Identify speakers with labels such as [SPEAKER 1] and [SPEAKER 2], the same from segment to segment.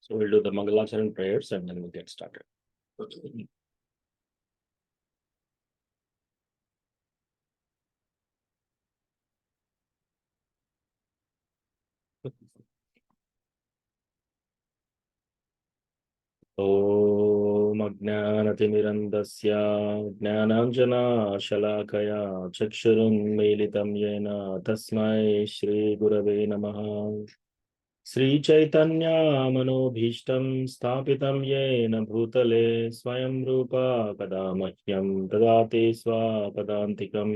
[SPEAKER 1] So we'll do the Mangalacharan prayers and then we'll get started. ॐ अज्ञानतिमिरन्दस्य ज्ञानाञ्जनाशलाकया चक्षुरुन्मीलितं येन तस्मै श्रीगुरवे नमः। श्रीचैतन्यमनोभीष्टं स्थापितं येन भूतले स्वयं रूपा कदा मह्यं ददाति स्वपदान्तिकम्।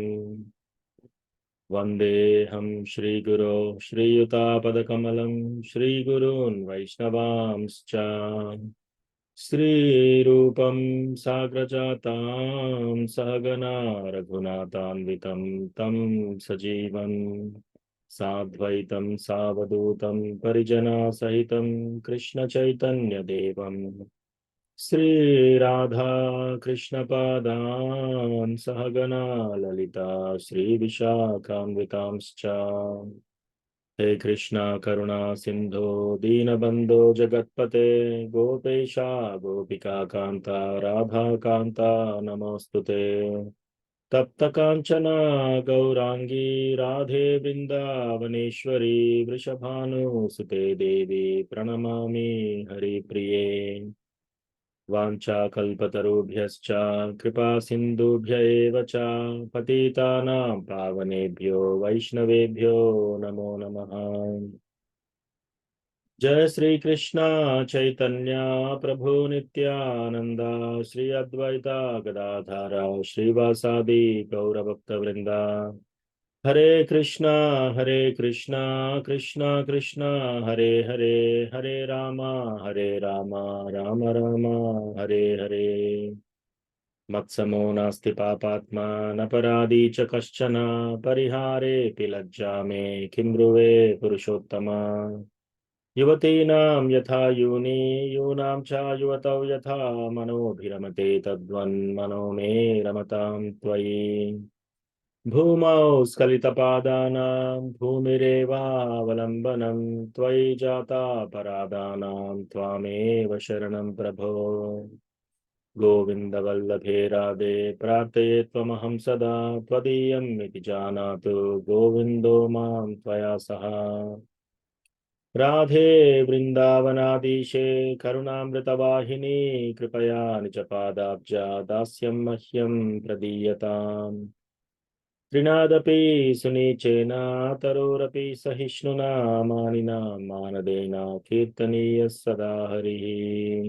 [SPEAKER 1] वन्देऽहं श्रीगुरो श्रीयुतापदकमलं श्रीगुरून् वैष्णवांश्च श्रीरूपं साग्रजातां सहगना रघुनाथान्वितं तं सजीवं साद्वैतं सावधूतं परिजनसहितं कृष्णचैतन्यदेवं श्रीराधा कृष्णपादान् सहगना ललिता श्रीविशाखान्वितांश्च। हे कृष्णा करुणा सिंधो दीनबंधो जगत्पते गोपेशा गोपिका कांता राधा कांता नमोस्तुते। तप्त कांचना गौरांगी राधे वृंदावनेश्वरी वृषभानुसुते देवी प्रणमामि हरिप्रिये। वाञ्छाकल्पतरुभ्यश्च कृपा सिन्धुभ्य एव च पतितानां पावनेभ्यो वैष्णवेभ्यो नमो नमः। जय श्री कृष्ण चैतन्य प्रभु नित्यानंद श्री अद्वैता गदाधर श्रीवासादि गौरभक्तवृंदा। हरे कृष्णा कृष्णा कृष्णा हरे हरे हरे रामा राम राम हरे हरे। मत्समो नास्ति पापात्मा नपराधी च कश्चन परिहारेऽपि लज्जा मे किं ब्रुवे पुरुषोत्तमा। युवतीनां यथा यूनि यूनां च युवतौ यथा मनोभिरमते तद्वन्मनो मे रमतां त्वयि। भूमौ स्खलितपादानां भूमिरेवावलम्बनं त्वयि जाता परादानां त्वामेव शरणं प्रभो। गोविन्द वल्लभे राधे प्रार्थये त्वमहं सदा त्वदीयम् इति जानातु गोविन्दो मां त्वया सह। राधे वृन्दावनाधीशे करुणामृतवाहिनी कृपया निजपादाब्जा दास्यं मह्यं प्रदीयताम्। त्रिनादपि सुनीचेन तरोरपि सहिष्णुना मानिना मानदेन कीर्तनीयः सदा हरिः।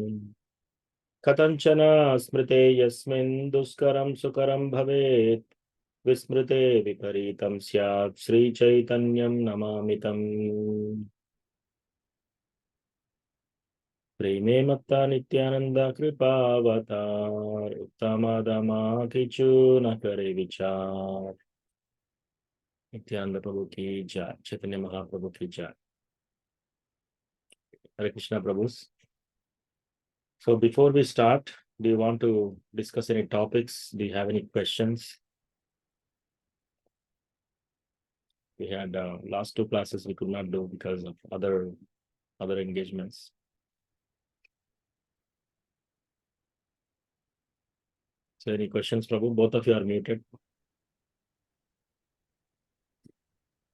[SPEAKER 1] कथञ्चन स्मृते यस्मिन् दुष्करं सुकरं भवेत् विस्मृते विपरीतं स्यात् श्रीचैतन्यं नमामि तम्। प्रेमे मत्ता नित्यानंद कृपावतार उत्तमादमा किचु न करे विचार। नित्यानंद प्रभु की जय, चैतन्य महाप्रभु की जय। Hare Krishna Prabhus. So before we start, do you want to discuss any topics? Do you have any questions? We had last two classes we could not do because of other engagements. So any questions, Prabhu? Both of you are muted.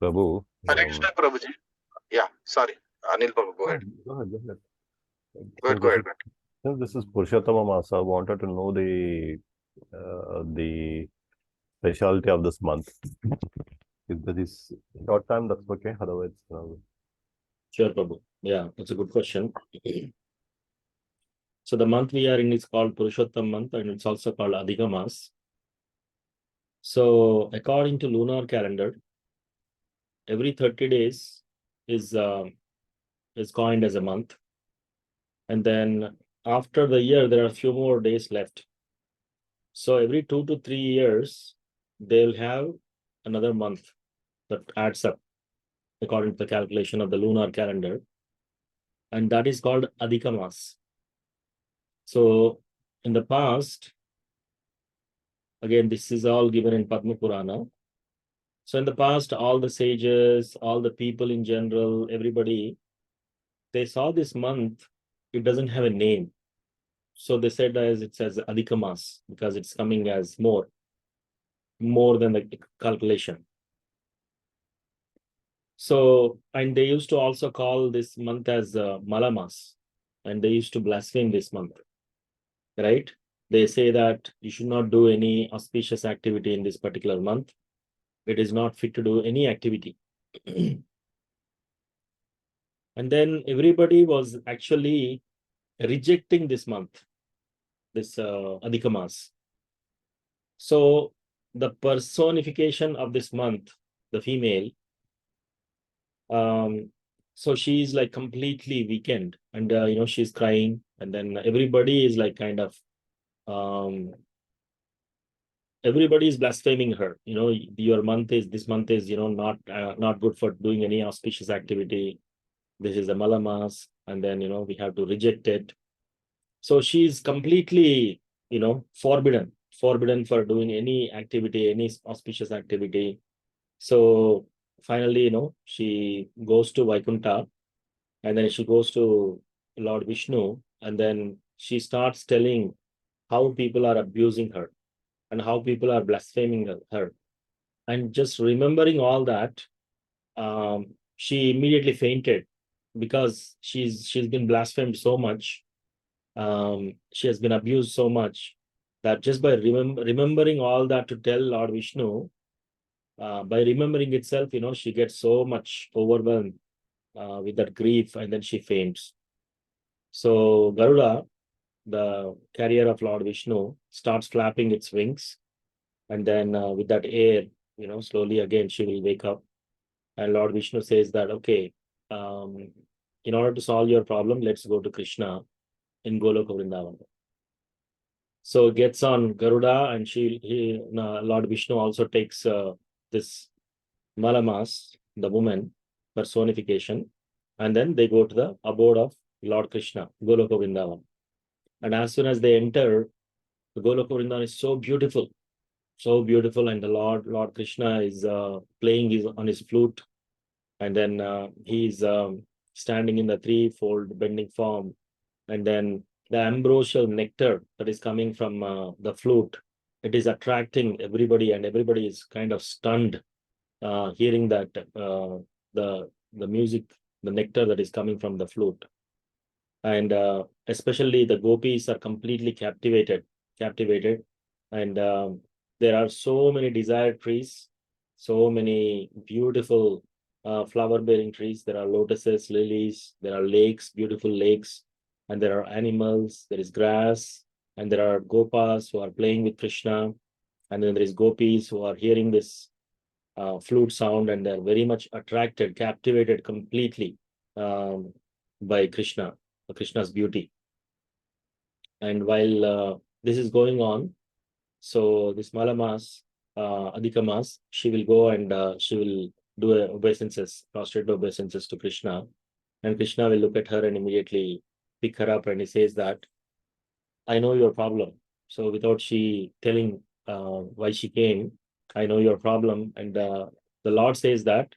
[SPEAKER 2] Prabhu.
[SPEAKER 3] Hare Krishna, Prabhuji. Yeah, sorry. Anil Prabhu, go ahead.
[SPEAKER 2] Go ahead.
[SPEAKER 3] Go ahead.
[SPEAKER 2] Since this is Purushottama Masa, I wanted to know the specialty of this month. If that is short time, that's okay. Otherwise,
[SPEAKER 1] Sure, Prabhu. Yeah, that's a good question. So the month we are in is called Purushottam month, and it's also called Adhika Mas. So according to lunar calendar, every 30 days is coined as a month. And then after the year, there are a few more days left. So every 2 to 3 years, they'll have another month that adds up according to the calculation of the lunar calendar. And that is called Adhika Mas. So in the past, again, this is all given in Padma Purana. So in the past, all the sages, all the people in general, everybody, they saw this month it doesn't have a name. So they said as it says Adhikamas because it's coming as more than the calculation. So, and they used to also call this month as Malamas, and they used to blaspheme this month, right? They say that you should not do any auspicious activity in this particular month. It is not fit to do any activity. And then everybody was actually rejecting this month, this Adhikamas. So the personification of this month, the female, so she's like completely weakened, and she's crying, and then everybody is like kind of everybody is blaspheming her. Your month is, this month is not good for doing any auspicious activity. This is a Malamas, and then we have to reject it. So she's completely forbidden for doing any activity, any auspicious activity. So finally, she goes to Vaikunta, and then she goes to Lord Vishnu, and then she starts telling how people are abusing her and how people are blaspheming her. And just remembering all that, she immediately fainted because she's been blasphemed so much. She has been abused so much that just by remembering all that to tell Lord Vishnu, by remembering itself, she gets so much overwhelmed with that grief, and then she faints. So Garuda, the carrier of Lord Vishnu, starts flapping its wings, and then with that air, slowly again she will wake up. And Lord Vishnu says that, okay, in order to solve your problem, let's go to Krishna in Goloka Vrindavan. So gets on Garuda, and Lord Vishnu also takes this Malamas, the woman personification, and then they go to the abode of Lord Krishna, Goloka Vrindavan. And as soon as they enter, the Goloka Vrindavan is so beautiful, and the Lord Krishna is playing on his flute, and then he's standing in the threefold bending form, and then the ambrosial nectar that is coming from the flute, it is attracting everybody, and everybody is kind of stunned hearing that the music, the nectar that is coming from the flute. And especially the gopis are completely captivated, and there are so many desired trees, so many beautiful flower bearing trees. There are lotuses, lilies, there are lakes, beautiful lakes, and there are animals, there is grass, and there are gopas who are playing with Krishna, and then there is gopis who are hearing this flute sound, and they're very much attracted, captivated completely by Krishna's beauty. And while this is going on, so this Malamas, Adhikamas, she will go and she will do obeisances, prostrate obeisances to Krishna, and Krishna will look at her and immediately pick her up, and he says that, I know your problem. So without she telling why she came, I know your problem. And the Lord says that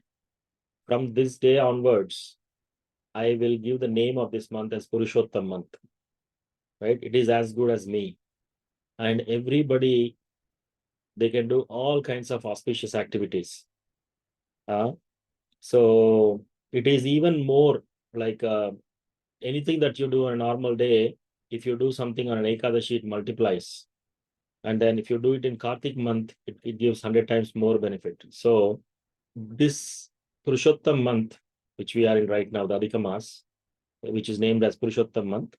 [SPEAKER 1] from this day onwards, I will give the name of this month as Purushottam month, right? It is as good as me. And everybody, they can do all kinds of auspicious activities. So it is even more like anything that you do on a normal day, if you do something on an Ekadashi, it multiplies. And then if you do it in Kartik month, it gives 100 times more benefit. So this Purushottam month, which we are in right now, the Adhikamas, which is named as Purushottam month,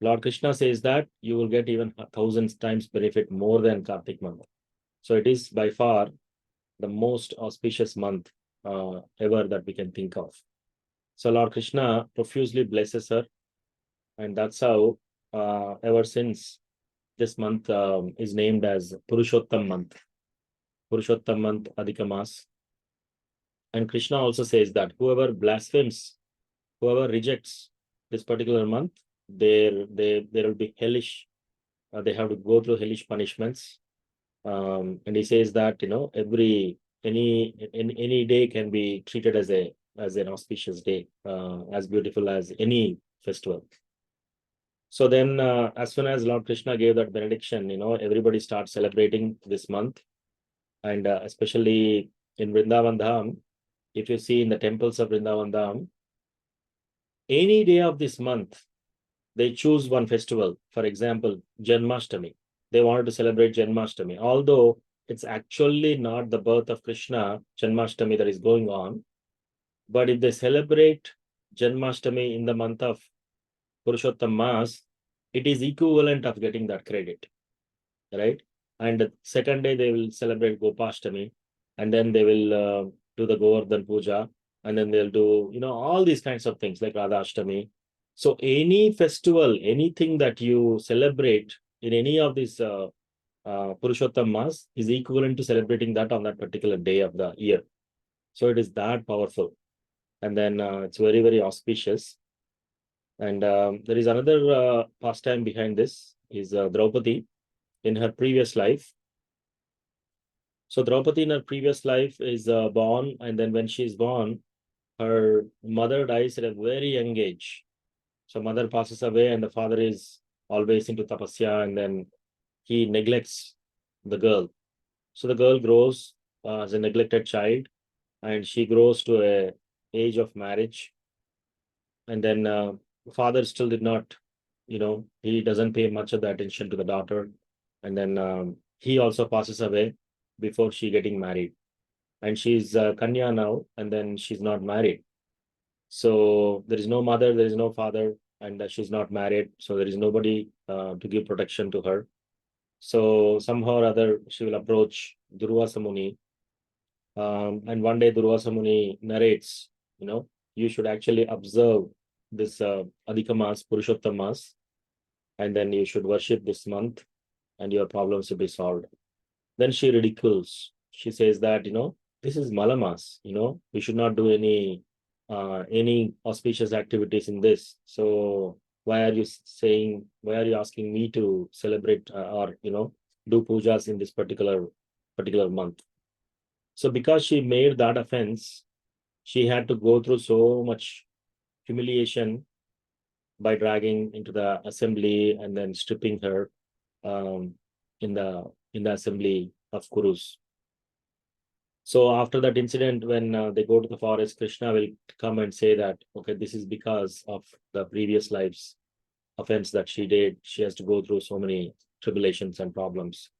[SPEAKER 1] Lord Krishna says that you will get even 1,000 times benefit more than Kartik month. So it is by far the most auspicious month ever that we can think of. So Lord Krishna profusely blesses her, and that's how ever since this month is named as Purushottam month, Adhikamas. And Krishna also says that whoever blasphemes, whoever rejects this particular month, there will be hellish. They have to go through hellish punishments. And he says that any day can be treated as an auspicious day, as beautiful as any festival. So then, as soon as Lord Krishna gave that benediction, everybody starts celebrating this month. And especially in Vrindavan Dham, if you see in the temples of Vrindavan Dham, any day of this month, they choose one festival. For example, Janmashtami. They wanted to celebrate Janmashtami. Although it's actually not the birth of Krishna, Janmashtami, that is going on. But if they celebrate Janmashtami in the month of Purushottam Mas, it is equivalent of getting that credit, right? And the second day they will celebrate Gopashtami, and then they will do the Govardhan Puja, and then they'll do, all these kinds of things like Radhashtami. So any festival, anything that you celebrate in any of these Purushottam Mas is equivalent to celebrating that on that particular day of the year. So it is that powerful. And then it's very, very auspicious. And there is another pastime behind this is Draupadi in her previous life. So Draupadi in her previous life is born, and then when she is born, her mother dies at a very young age. So mother passes away, and the father is always into tapasya, and then he neglects the girl. So the girl grows as a neglected child, and she grows to a age of marriage. And then father still did not, he doesn't pay much of the attention to the daughter. And then he also passes away before she getting married. And she's Kanya now, and then she's not married. So there is no mother, there is no father, and she's not married. So there is nobody to give protection to her. So somehow or other, she will approach Durvasa Muni. And one day Durvasa Muni narrates, you should actually observe this Adhika Mas, Purushottam Mas, and then you should worship this month and your problems will be solved. Then she ridicules. She says that, this is Malamas, we should not do any auspicious activities in this. So why are you asking me to celebrate or, do pujas in this particular month? So because she made that offense, she had to go through so much humiliation by dragging into the assembly and then stripping her in the assembly of Kurus. So after that incident, when they go to the forest, Krishna will come and say that, okay, this is because of the previous life's offense that she did. She has to go through so many tribulations and problems.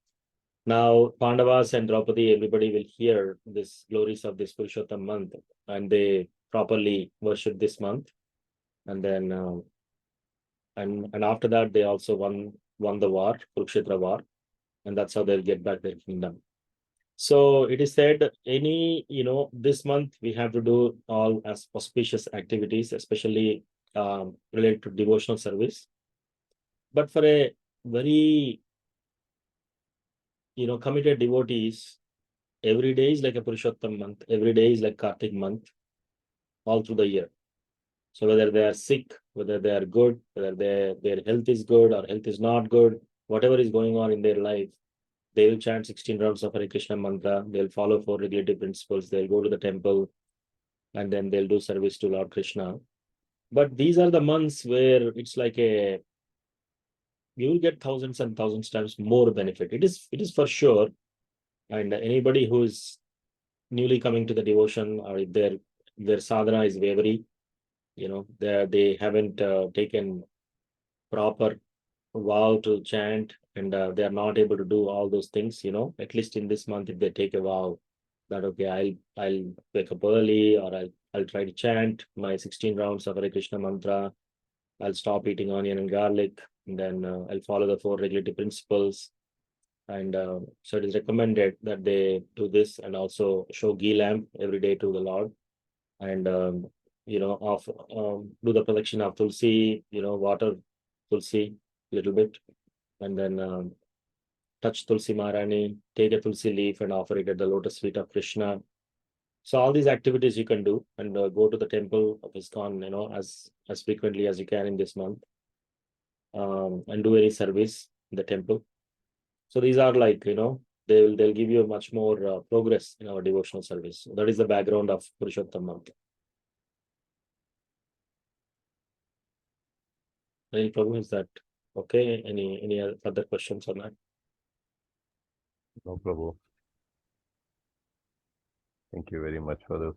[SPEAKER 1] Now, Pandavas and Draupadi, everybody will hear this glories of this Purushottam month, and they properly worship this month. And then, and after that, they also won the war, Kurukshetra war, and that's how they'll get back their kingdom. So it is said this month we have to do all as auspicious activities, especially related to devotional service. But for a very, committed devotees, every day is like a Purushottam month. Every day is like Kartik month, all through the year. So whether they are sick, whether they are good, whether their health is good or health is not good, whatever is going on in their life, they will chant 16 rounds of Hare Krishna mantra. They'll follow 4 regulative principles. They'll go to the temple, and then they'll do service to Lord Krishna. But these are the months where it's like you will get thousands and thousands times more benefit. It is for sure. And anybody who is newly coming to the devotion, or if their sadhana is wavering, they haven't taken proper vow to chant, and they are not able to do all those things, at least in this month, if they take a vow that, okay, I'll wake up early, or I'll try to chant my 16 rounds of Hare Krishna mantra. I'll stop eating onion and garlic, and then I'll follow the 4 regulative principles. And so it is recommended that they do this, and also show ghee lamp every day to the Lord, and do the protection of Tulsi, water Tulsi a little bit, and then touch Tulsi Maharani, take a Tulsi leaf and offer it at the lotus feet of Krishna. So all these activities you can do, and go to the temple of ISKCON, as frequently as you can in this month, and do any service in the temple. So these are like, they'll give you much more progress in our devotional service. So that is the background of Purushottam month. Any problem? Is that okay? Any other questions on that?
[SPEAKER 2] No, Prabhu. Thank you very much for this.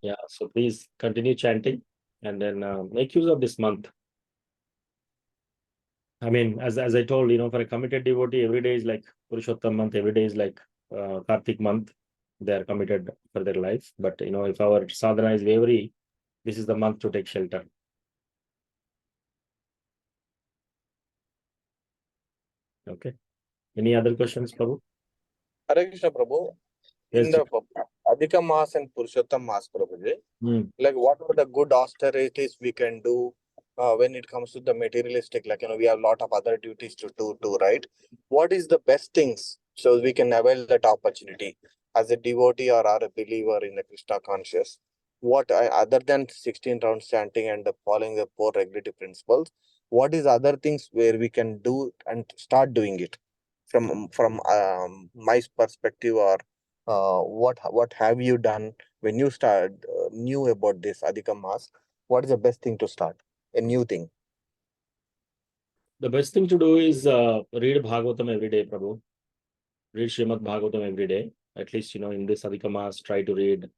[SPEAKER 1] Yeah, so please continue chanting and then make use of this month. I mean, as I told, for a committed devotee, every day is like Purushottam month, every day is like Kartik month. They are committed for their life. But if our sadhana is wavering, this is the month to take shelter. Okay. Any other questions, Prabhu?
[SPEAKER 3] Hare Krishna Prabhu.
[SPEAKER 1] Yes,
[SPEAKER 3] In the Adhika Maas and Purushottam Maas, Prabhuji,
[SPEAKER 1] Mm.
[SPEAKER 3] like what are the good austerities we can do when it comes to the materialistic, like, we have a lot of other duties to do too, right? What is the best things so we can avail that opportunity as a devotee or a believer in the Krishna conscious? What other than 16 rounds chanting and following the four regulative principles, what is other things where we can do and start doing it from my perspective, or what have you done when you start knew about this Adhika Mass? What is the best thing to start? A new thing.
[SPEAKER 1] The best thing to do is read Bhagavatam every day, Prabhu. Read Srimad Bhagavatam every day. At least, in this Adhika Maas, try to read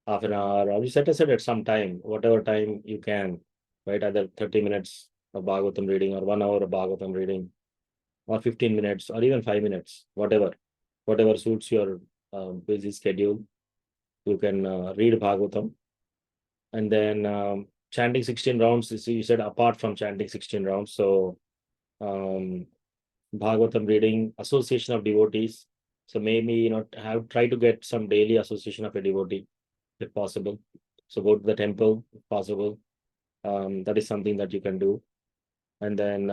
[SPEAKER 1] half an hour or you set aside at some time, whatever time you can, right? Either 30 minutes of Bhagavatam reading or 1 hour of Bhagavatam reading or 15 minutes or even 5 minutes, whatever suits your busy schedule. You can read Bhagavatam and then chanting 16 rounds. You said apart from chanting 16 rounds. So Bhagavatam reading, association of devotees. So maybe, have try to get some daily association of a devotee if possible. So go to the temple if possible. That is something that you can do. And then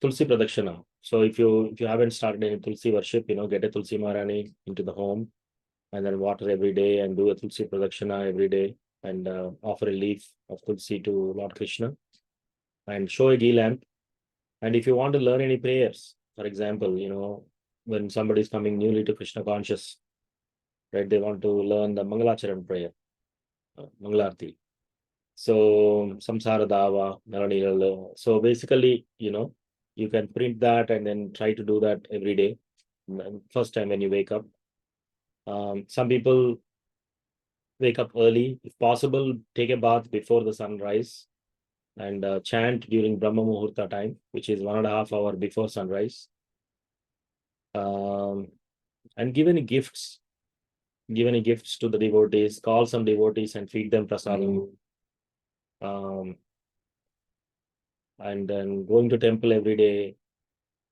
[SPEAKER 1] Tulsi Pradakshana. So if you haven't started any Tulsi worship, get a Tulsi Maharani into the home and then water every day and do a Tulsi Pradakshana every day and offer a leaf of Tulsi to Lord Krishna and show a ghee lamp. And if you want to learn any prayers, for example, when somebody is coming newly to Krishna conscious, right, they want to learn the Mangalacharan prayer, Mangalarti. So Samsara Dava, Naranilal. So basically, you can print that and then try to do that every day. First time when you wake up. Some people wake up early. If possible, take a bath before the sunrise and chant during Brahma Muhurta time, which is 1.5 hours before sunrise. And give any gifts. Give any gifts to the devotees. Call some devotees and feed them prasadam. And then going to temple every day,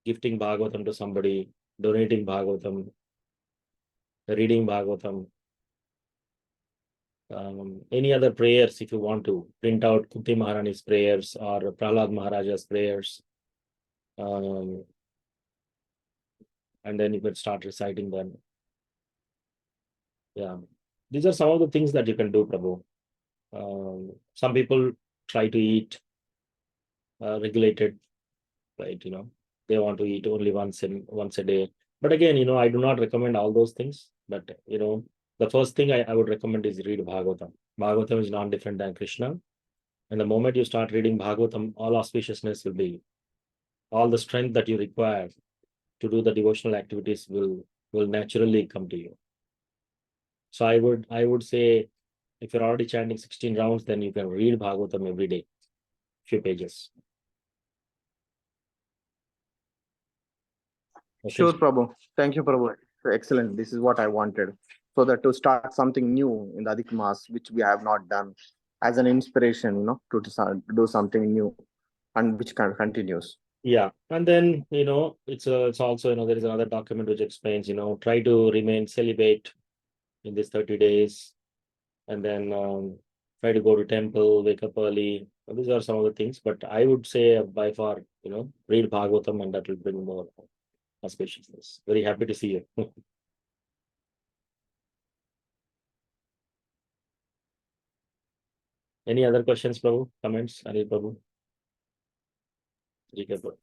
[SPEAKER 1] gifting Bhagavatam to somebody, donating Bhagavatam, reading Bhagavatam, any other prayers if you want to. Print out Kunti Maharani's prayers or Prahlad Maharaja's prayers. And then you can start reciting them. Yeah. These are some of the things that you can do, Prabhu. Some people try to eat regulated, right? They want to eat only once a day. But again, I do not recommend all those things. But the first thing I would recommend is read Bhagavatam. Bhagavatam is not different than Krishna. And the moment you start reading Bhagavatam, all auspiciousness will be, all the strength that you require to do the devotional activities will naturally come to you. So I would say if you're already chanting 16 rounds, then you can read Bhagavatam every day, few pages. Okay.
[SPEAKER 4] Sure, Prabhu. Thank you, Prabhu. Excellent. This is what I wanted. So that to start something new in the Adhik Maas, which we have not done, as an inspiration, to do something new and which continues.
[SPEAKER 1] Yeah. And then, it's also, there is another document which explains, try to remain celibate in these 30 days and then try to go to temple, wake up early. These are some of the things, but I would say by far, read Bhagavatam and that will bring more auspiciousness. Very happy to see you. Any other questions, Prabhu? Comments? Anil Prabhu? GK Prabhu.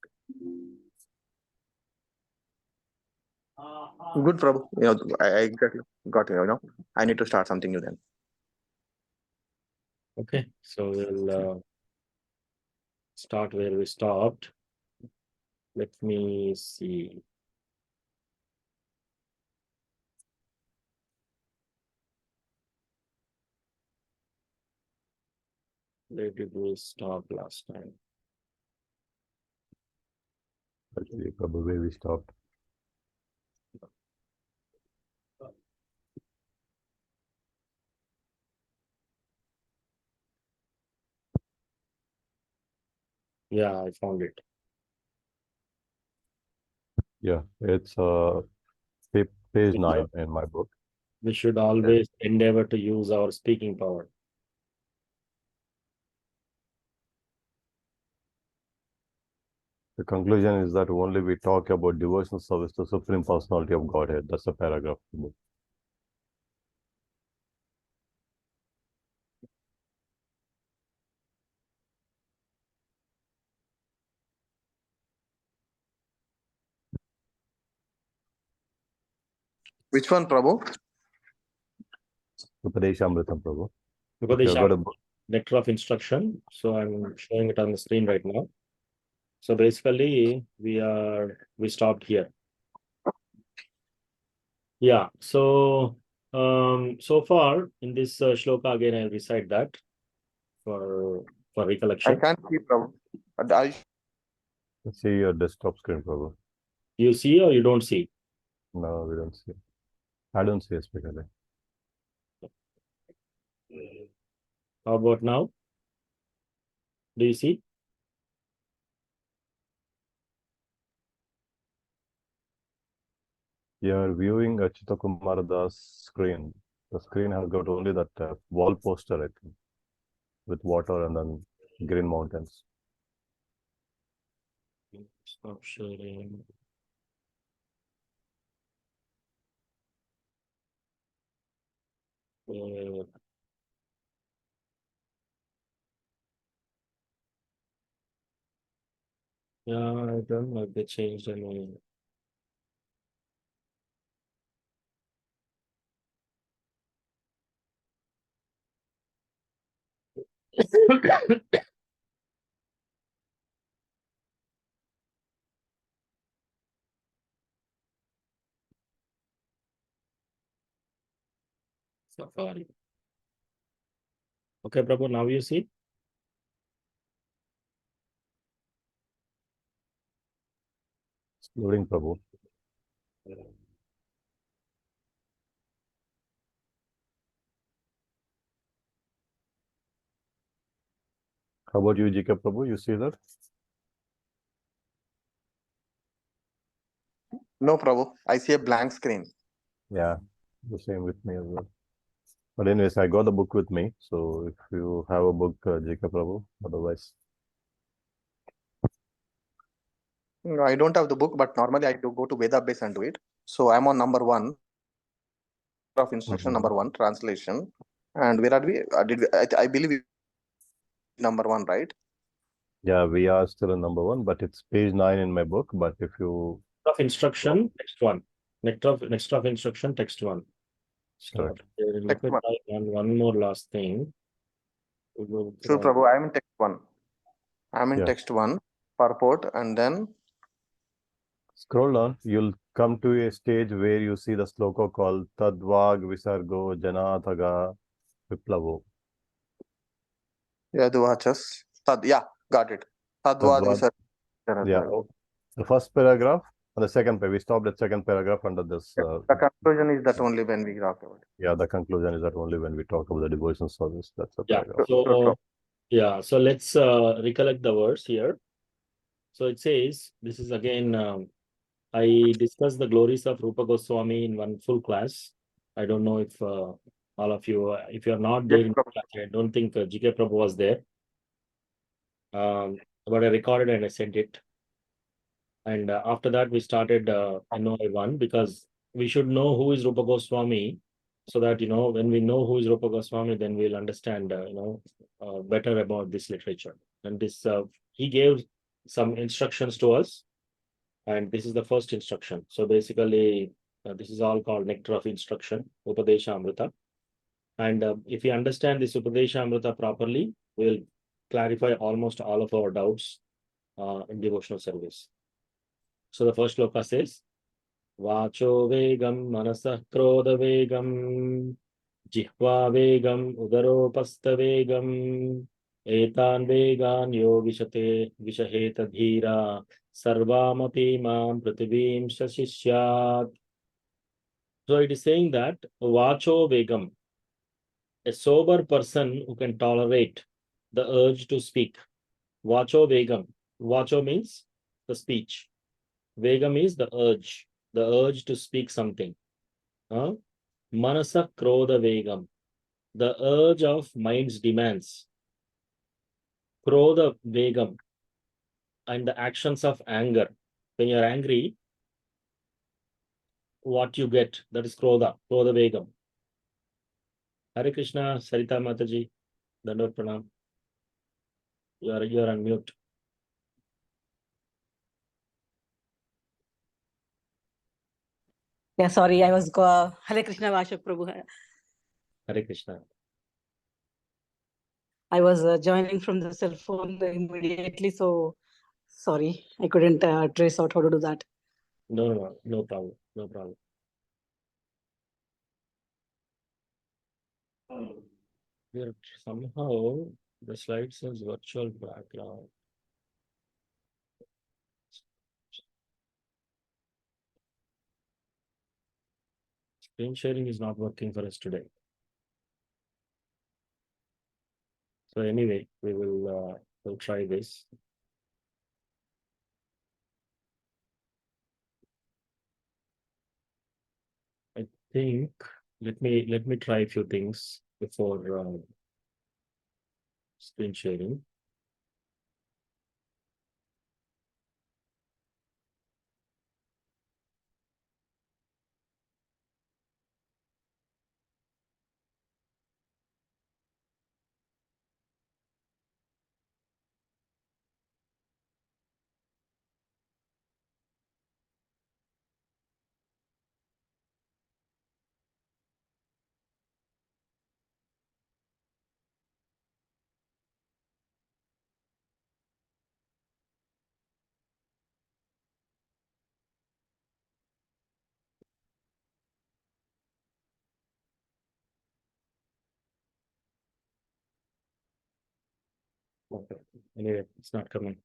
[SPEAKER 4] Good, Prabhu. I got it. I need to start something new then.
[SPEAKER 1] Okay, so we'll start where we stopped. Let me see. Where did we stop last time?
[SPEAKER 2] Actually, Prabhu, where we stopped.
[SPEAKER 1] Yeah, I found it.
[SPEAKER 2] Yeah, it's page 9 in my book.
[SPEAKER 1] We should always endeavor to use our speaking power.
[SPEAKER 2] The conclusion is that only we talk about devotional service to Supreme Personality of Godhead. That's the paragraph.
[SPEAKER 4] Which one, Prabhu?
[SPEAKER 2] Upadeshamritam, Prabhu.
[SPEAKER 1] Because
[SPEAKER 2] If you
[SPEAKER 1] they
[SPEAKER 2] have got a book,
[SPEAKER 1] letter of instruction. So I'm showing it on the screen right now. So basically we stopped here. Yeah. So so far in this shloka again I'll recite that for
[SPEAKER 4] I
[SPEAKER 1] recollection.
[SPEAKER 4] can't see, Prabhu. I
[SPEAKER 2] see your desktop screen, Prabhu.
[SPEAKER 1] You see or you don't see?
[SPEAKER 2] No, we don't see. I don't see especially.
[SPEAKER 1] How about now? Do you see?
[SPEAKER 2] You're viewing Achyuta Kumar Das screen. The screen has got only that wall poster, I think, with water and then green mountains.
[SPEAKER 1] Stop sharing. Yeah, I don't know if they changed any. Safari. Okay, Prabhu, now you see?
[SPEAKER 2] Loading, Prabhu. How about you, GK Prabhu? You see that?
[SPEAKER 4] No, Prabhu. I see a blank screen.
[SPEAKER 2] Yeah, the same with me as well. But anyways, I got the book with me. So if you have a book, GK Prabhu, otherwise.
[SPEAKER 4] No, I don't have the book, but normally I do go to Veda base and do it. So I'm on number 1 of instruction, number 1 translation. And where are we? I believe number 1, right?
[SPEAKER 2] Yeah, we are still in number 1, but it's page 9 in my book. But if you
[SPEAKER 1] Of instruction, text 1. Next of instruction, text 1. So
[SPEAKER 2] correct.
[SPEAKER 1] look at that, and one more last thing.
[SPEAKER 4] Sure, Prabhu. I'm in text 1. I'm in
[SPEAKER 2] Yeah.
[SPEAKER 4] text 1, purport, and then
[SPEAKER 2] Scroll down, you'll come to a stage where you see the sloka called Tadvag Visargo Janathaga Viplavo.
[SPEAKER 4] Yaduvachas. Yeah, got it. Tadvad
[SPEAKER 2] Tadvad, yeah. The first paragraph and the second paragraph. We stopped at second paragraph under this.
[SPEAKER 4] The conclusion is that only when we talk about it.
[SPEAKER 2] Yeah, the conclusion is that only when we talk about the devotion service. That's the
[SPEAKER 1] Yeah.
[SPEAKER 2] paragraph.
[SPEAKER 1] So yeah. So let's recollect the words here. So it says, this is again, I discussed the glories of Rupa Goswami in one full class. I don't know if all of you, if you're not there in the class, I don't think GK Prabhu was there. But I recorded and I sent it. And after that, we started NOI 1 because we should know who is Rupa Goswami so that, when we know who is Rupa Goswami, then we'll understand, better about this literature. And this, he gave some instructions to us. And this is the first instruction. So basically, this is all called nectar of instruction, Upadesha Amrita. And if we understand this Upadesha Amrita properly, we'll clarify almost all of our doubts in devotional service. So the first shloka says, Vacho vegam manasah krodha vegam jihva vegam udaropastha vegam etan vegan yo vishaheta dhira sarvamapi mam prativim shashishyat. So it is saying that Vacho vegam, a sober person who can tolerate the urge to speak. Vacho vegam. Vacho means the speech. Vegam is the urge to speak something. Manasa krodha vegam, the urge of mind's demands. Krodha vegam, and the actions of anger. When you're angry, what you get, that is krodha vegam. Hare Krishna, Sarita Mataji, Dandot Pranam. You're on mute.
[SPEAKER 5] Yeah, sorry, I was Hare Krishna Vashak Prabhu.
[SPEAKER 1] Hare Krishna.
[SPEAKER 5] I was joining from the cell phone immediately, so sorry, I couldn't trace out how to do that.
[SPEAKER 1] No problem. No problem. Here somehow the slide says virtual background. Screen sharing is not working for us today. So anyway, we'll try this. I think let me try a few things before screen sharing. Okay. Anyway, it's not coming.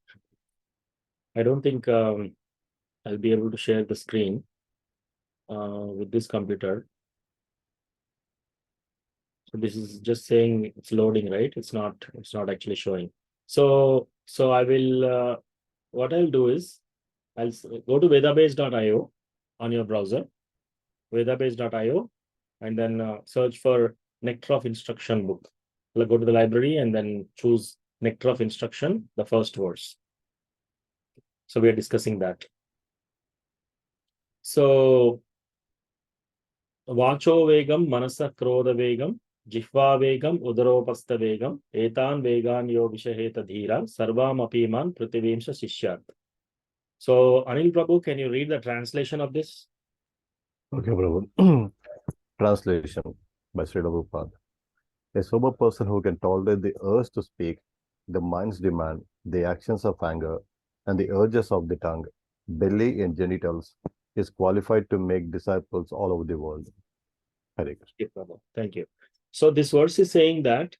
[SPEAKER 1] I don't think I'll be able to share the screen with this computer. So this is just saying it's loading, right? It's not actually showing. So I will what I'll do is I'll go to vedabase.io on your browser, vedabase.io, and then search for Nectar of Instruction book. I'll go to the library and then choose Nectar of Instruction, the first verse. So we are discussing that. So Vacho vegam manasa krodha vegam jihva vegam udaropastha vegam etan vegan yo vishaheta dhira sarvam apiman prativimsha shishyat. So Anil Prabhu, can you read the translation of this?
[SPEAKER 2] Okay, Prabhu. Translation by Sri Prabhupada. A sober person who can tolerate the urge to speak, the mind's demand, the actions of anger, and the urges of the tongue, belly, and genitals is qualified to make disciples all over the world. Hare Krishna.
[SPEAKER 1] Thank you. So this verse is saying that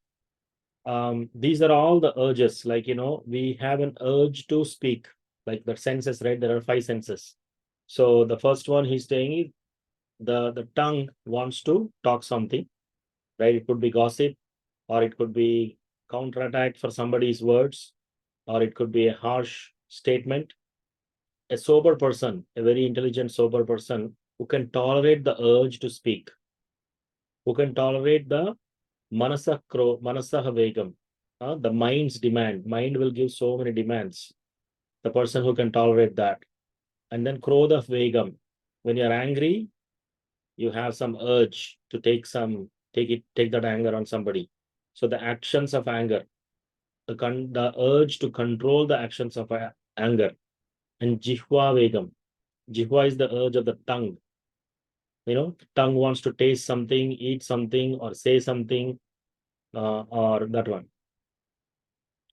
[SPEAKER 1] these are all the urges. Like, we have an urge to speak, like the senses, right? There are 5 senses. So the first one he's saying is the tongue wants to talk something, right? It could be gossip, or it could be counterattack for somebody's words, or it could be a harsh statement. A sober person, a very intelligent, sober person who can tolerate the urge to speak, who can tolerate the manasah vegam, the mind's demand. Mind will give so many demands. The person who can tolerate that. And then krodha vegam. When you're angry, you have some urge to take that anger on somebody. So the actions of anger, the urge to control the actions of anger. and Jihva Vegam. Jihva is the urge of the tongue. Tongue wants to taste something, eat something, or say something, or that one.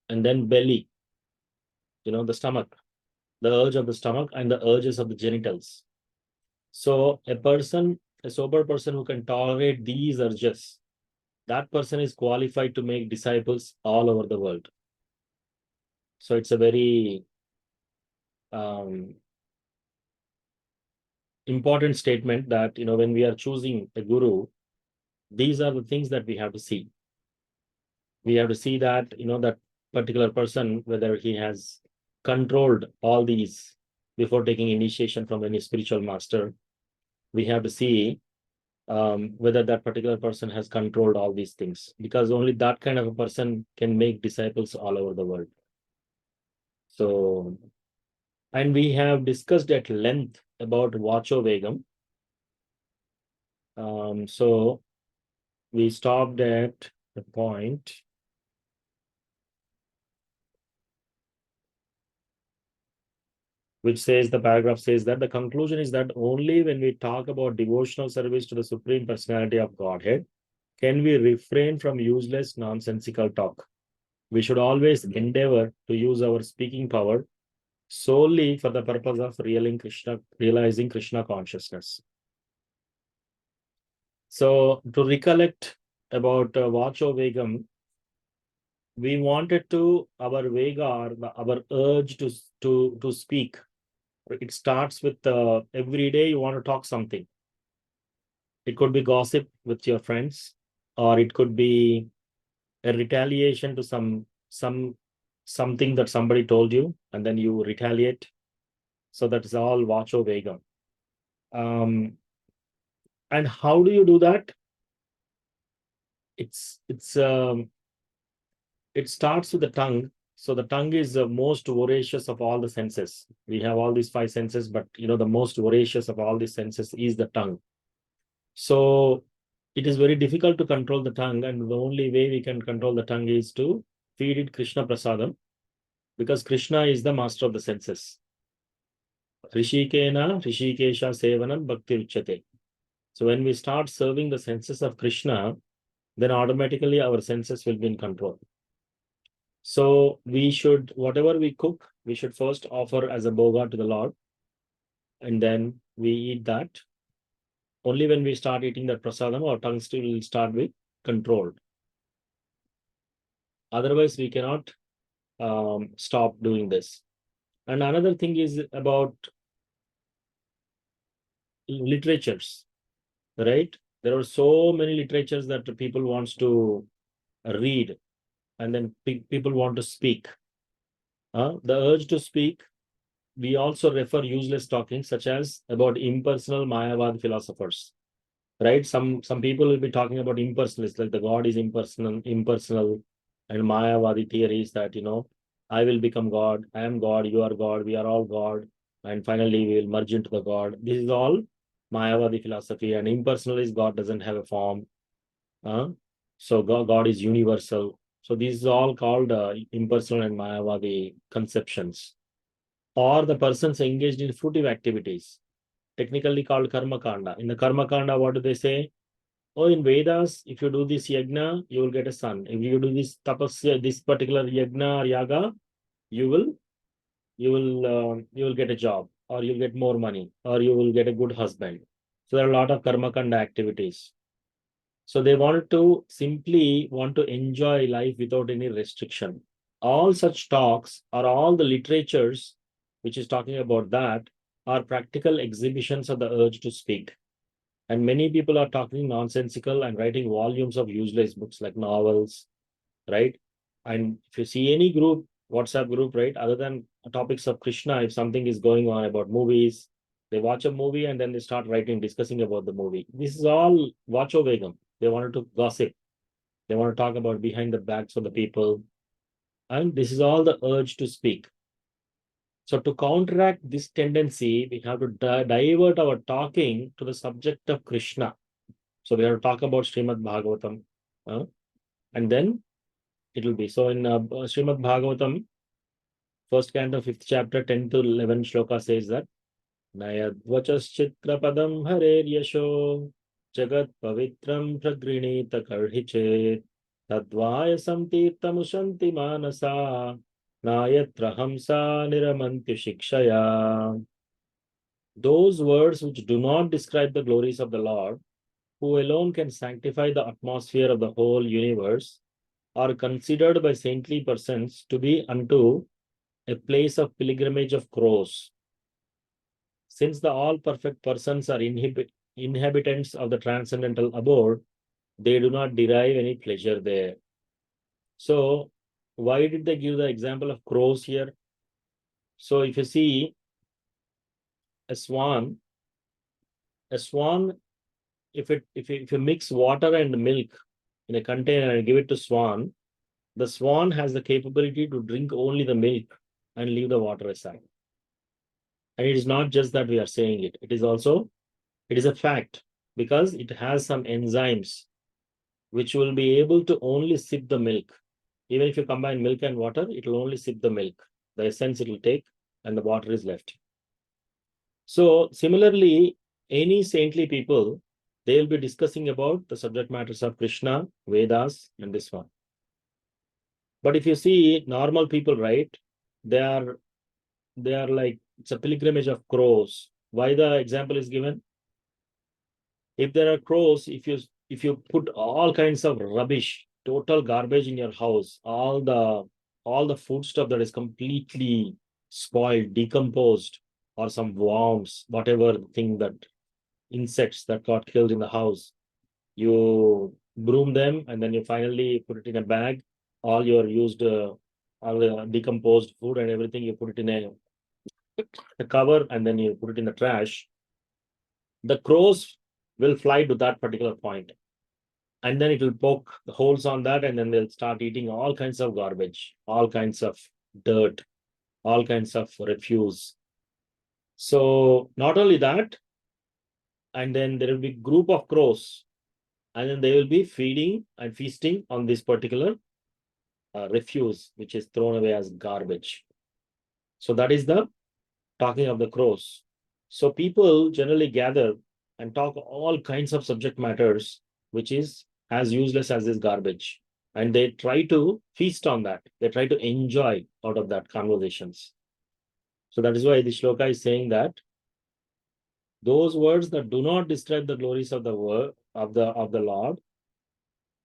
[SPEAKER 1] And then belly, the stomach, the urge of the stomach and the urges of the genitals. So a sober person who can tolerate these urges, that person is qualified to make disciples all over the world. So it's a very important statement that, when we are choosing a guru, these are the things that we have to see. We have to see that, that particular person, whether he has controlled all these before taking initiation from any spiritual master. We have to see whether that particular person has controlled all these things, because only that kind of a person can make disciples all over the world. So, and we have discussed at length about Vacho Vegam. So we stopped at the point which says, the paragraph says that the conclusion is that only when we talk about devotional service to the Supreme Personality of Godhead can we refrain from useless, nonsensical talk. We should always endeavor to use our speaking power solely for the purpose of realizing Krishna consciousness. So, to recollect about Vacho Vegam, we wanted to, our Vega, our urge to speak, it starts with every day you want to talk something. It could be gossip with your friends, or it could be a retaliation to something that somebody told you, and then you retaliate. So that is all Vacho Vegam. And how do you do that? It starts with the tongue. So the tongue is the most voracious of all the senses. We have all these 5 senses, but the most voracious of all these senses is the tongue. So it is very difficult to control the tongue, and the only way we can control the tongue is to feed it Krishna Prasadam, because Krishna is the master of the senses. Rishikena Rishikesha Sevanam Bhakti Vriksha. So when we start serving the senses of Krishna, then automatically our senses will be in control. So we should, whatever we cook, we should first offer as a bhoga to the Lord, and then we eat that. Only when we start eating that prasadam, our tongue still will start with controlled. Otherwise, we cannot stop doing this. And another thing is about literatures, right? There are so many literatures that people wants to read, and then people want to speak. The urge to speak, we also refer useless talking, such as about impersonal Mayavad philosophers, right? Some people will be talking about impersonalists, like the God is impersonal, and Mayavadi theories that, I will become God, I am God, you are God, we are all God, and finally we will merge into the God. This is all Mayavadi philosophy, and impersonalist God doesn't have a form. So God is universal. So these are all called impersonal and Mayavadi conceptions. Or the persons engaged in fruitive activities, technically called karma kanda. In the karma kanda, what do they say? Oh, in Vedas, if you do this yajna, you will get a son. If you do this tapasya, this particular yajna or yaga, you will get a job, or you'll get more money, or you will get a good husband. So there are a lot of karma kanda activities. So they simply want to enjoy life without any restriction. All such talks, or all the literatures which is talking about that, are practical exhibitions of the urge to speak. And many people are talking nonsensical and writing volumes of useless books like novels, right? And if you see any group, WhatsApp group, right, other than topics of Krishna, if something is going on about movies, they watch a movie and then they start discussing about the movie. This is all Vacho Vegam. They wanted to gossip. They want to talk about behind the backs of the people. And this is all the urge to speak. So to counteract this tendency, we have to divert our talking to the subject of Krishna. So we have to talk about Srimad Bhagavatam. And then it will be. So in Srimad Bhagavatam, First canto, 5th chapter, 10 to 11 shloka says that Nayadvachaschitra Harer Yasho Jagat Pavitram Pragrinita Karhichet Tadvayasam Tirtamushanti Manasa Nayatra Hamsa Niramanti Shikshaya. Those words which do not describe the glories of the Lord, who alone can sanctify the atmosphere of the whole universe, are considered by saintly persons to be unto a place of pilgrimage of crows. Since the all-perfect persons are inhabitants of the transcendental abode, they do not derive any pleasure there. So, why did they give the example of crows here? So, if you see a swan, if you mix water and milk in a container and give it to swan, the swan has the capability to drink only the milk and leave the water aside. And it is not just that we are saying it. It is a fact, because it has some enzymes which will be able to only sip the milk. Even if you combine milk and water, it will only sip the milk. The essence it will take, and the water is left. So similarly, any saintly people, they will be discussing about the subject matters of Krishna, Vedas, and this one. But if you see normal people, right, they are like, it's a pilgrimage of crows. Why the example is given? If there are crows, if you put all kinds of rubbish, total garbage in your house, all the food stuff that is completely spoiled, decomposed, or some worms, whatever thing, that insects that got killed in the house, you broom them and then you finally put it in a bag. All your used, all the decomposed food and everything, you put it in a cover, and then you put it in the trash. The crows will fly to that particular point, and then it will poke the holes on that, and then they'll start eating all kinds of garbage, all kinds of dirt, all kinds of refuse. So not only that, and then there will be group of crows, and then they will be feeding and feasting on this particular refuse, which is thrown away as garbage. So that is the talking of the crows. So people generally gather and talk all kinds of subject matters, which is as useless as this garbage. And they try to feast on that. They try to enjoy out of that conversations. So that is why the shloka is saying that those words that do not describe the glories of the word of the Lord,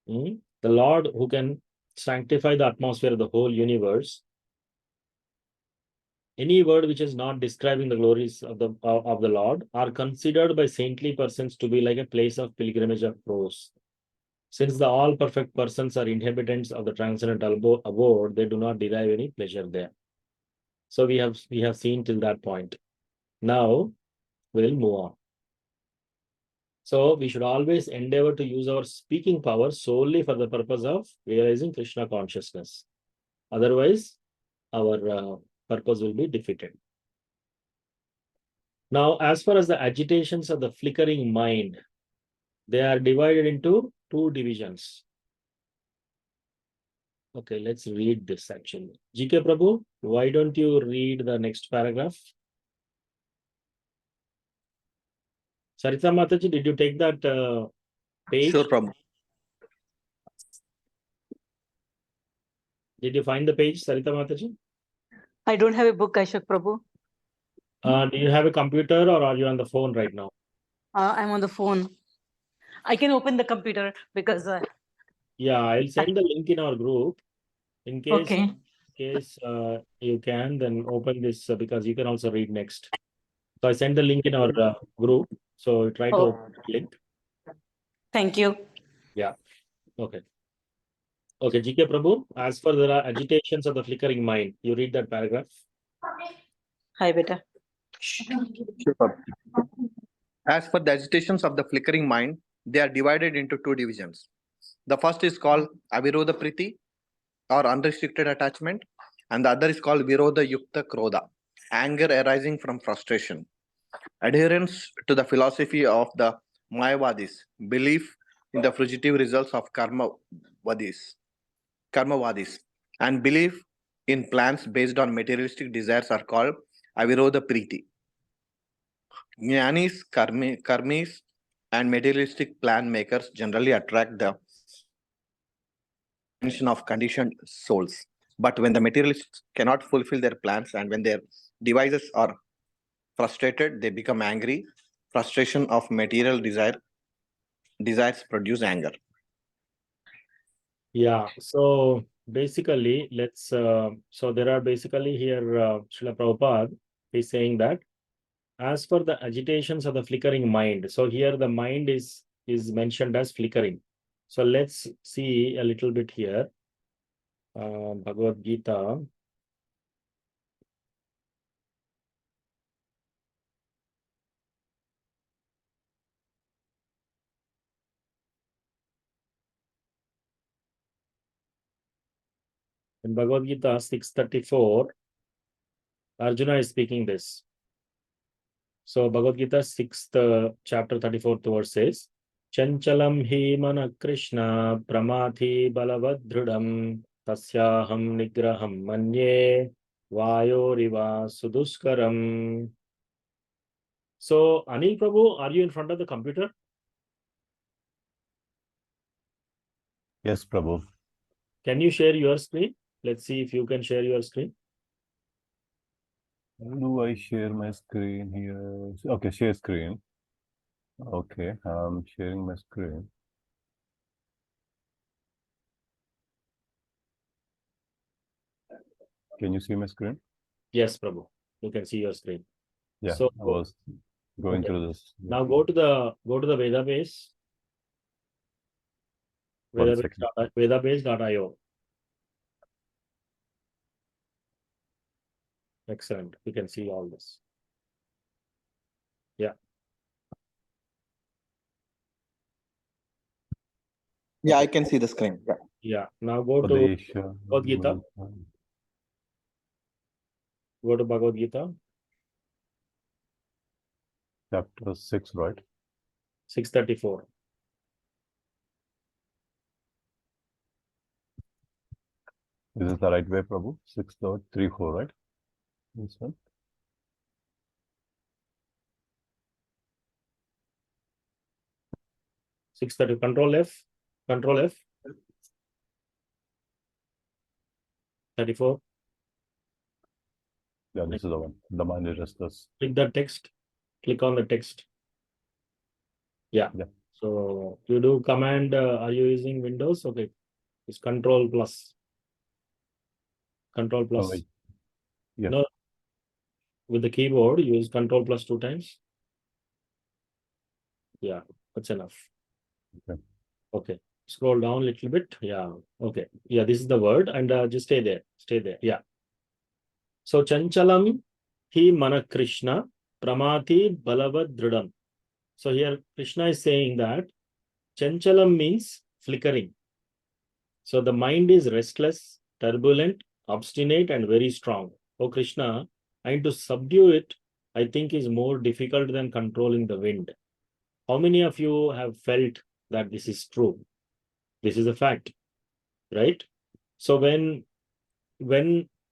[SPEAKER 1] the Lord who can sanctify the atmosphere of the whole universe, any word which is not describing the glories of the Lord are considered by saintly persons to be like a place of pilgrimage of crows. Since the all perfect persons are inhabitants of the transcendental abode, they do not derive any pleasure there. So we have seen till that point. Now we'll move on. So we should always endeavor to use our speaking power solely for the purpose of realizing Krishna consciousness. Otherwise, our purpose will be defeated. Now, as far as the agitations of the flickering mind, they are divided into two divisions. Okay, let's read this actually. GK Prabhu, why don't you read the next paragraph? Sarita Mataji, did you take that page?
[SPEAKER 3] Sure, Prabhu.
[SPEAKER 1] Did you find the page, Sarita Mataji?
[SPEAKER 5] I don't have a book, Ashok Prabhu.
[SPEAKER 1] Do you have a computer or are you on the phone right now?
[SPEAKER 5] I'm on the phone. I can open the computer because.
[SPEAKER 1] Yeah, I'll send the link in our group. In case,
[SPEAKER 5] Okay.
[SPEAKER 1] you can, then open this because you can also read next. So I sent the link in our group. So try to open the link.
[SPEAKER 5] Thank you.
[SPEAKER 1] Yeah. Okay. Okay, GK Prabhu, as for the agitations of the flickering mind, you read that paragraph.
[SPEAKER 5] Hi, beta.
[SPEAKER 4] Sure, Prabhu. As for the agitations of the flickering mind, they are divided into two divisions. The first is called Avirodha Priti, or unrestricted attachment, and the other is called Virodha Yukta Krodha, anger arising from frustration. Adherence to the philosophy of the Mayavadis, belief in the fugitive results of Karmavadis, and belief in plans based on materialistic desires are called avirodha priti. Jnanis, karmis, and materialistic plan makers generally attract the attention of conditioned souls. But when the materialists cannot fulfill their plans and when their devices are frustrated, they become angry. Frustration of material desires produce anger.
[SPEAKER 1] Yeah. So basically, let's. So there are basically here, Srila Prabhupada is saying that as for the agitations of the flickering mind. So here the mind is mentioned as flickering. So let's see a little bit here. Bhagavad Gita. In Bhagavad Gita 634, Arjuna is speaking this. So Bhagavad Gita 6th chapter 34th verse says, Chanchalam hi mana Krishna pramathi balavadhrudam tasyaham nigraham manye vayoriva suduskaram. So Anil Prabhu, are you in front of the computer?
[SPEAKER 2] Yes, Prabhu.
[SPEAKER 1] Can you share your screen? Let's see if you can share your screen.
[SPEAKER 2] How do I share my screen here? Okay, share screen. Okay, I'm sharing my screen. Can you see my screen?
[SPEAKER 1] Yes, Prabhu. You can see your screen.
[SPEAKER 2] Yeah,
[SPEAKER 1] So
[SPEAKER 2] I was going
[SPEAKER 1] okay.
[SPEAKER 2] through this.
[SPEAKER 1] Now go to the database.
[SPEAKER 2] One second.
[SPEAKER 1] Database.io. Excellent. You can see all this. Yeah.
[SPEAKER 4] Yeah, I can see the screen. Yeah.
[SPEAKER 1] Yeah. Now go to
[SPEAKER 2] Padesha,
[SPEAKER 1] Bhagavad Gita. Go to Bhagavad Gita.
[SPEAKER 2] Chapter 6, right?
[SPEAKER 1] 634.
[SPEAKER 2] Is it the right way, Prabhu? 6.34, right? This one.
[SPEAKER 1] 630. Control F. Control F. 34.
[SPEAKER 2] Yeah, this is the one. The mind is restless.
[SPEAKER 1] Click the text. Click on the text. Yeah.
[SPEAKER 2] Yeah.
[SPEAKER 1] So you do command. Are you using Windows? Okay. It's Control plus. Control plus.
[SPEAKER 2] Oh, wait. Yeah.
[SPEAKER 1] No. With the keyboard, use Control plus 2 times. Yeah, that's enough.
[SPEAKER 2] Okay.
[SPEAKER 1] Okay. Scroll down a little bit. Yeah. Okay. Yeah, this is the word. And just stay there. Stay there. Yeah. So Chanchalam hi mana Krishna pramati balavad dridam. So here Krishna is saying that Chanchalam means flickering. So the mind is restless, turbulent, obstinate, and very strong. Oh Krishna, and to subdue it, I think is more difficult than controlling the wind. How many of you have felt that this is true? This is a fact, right? So when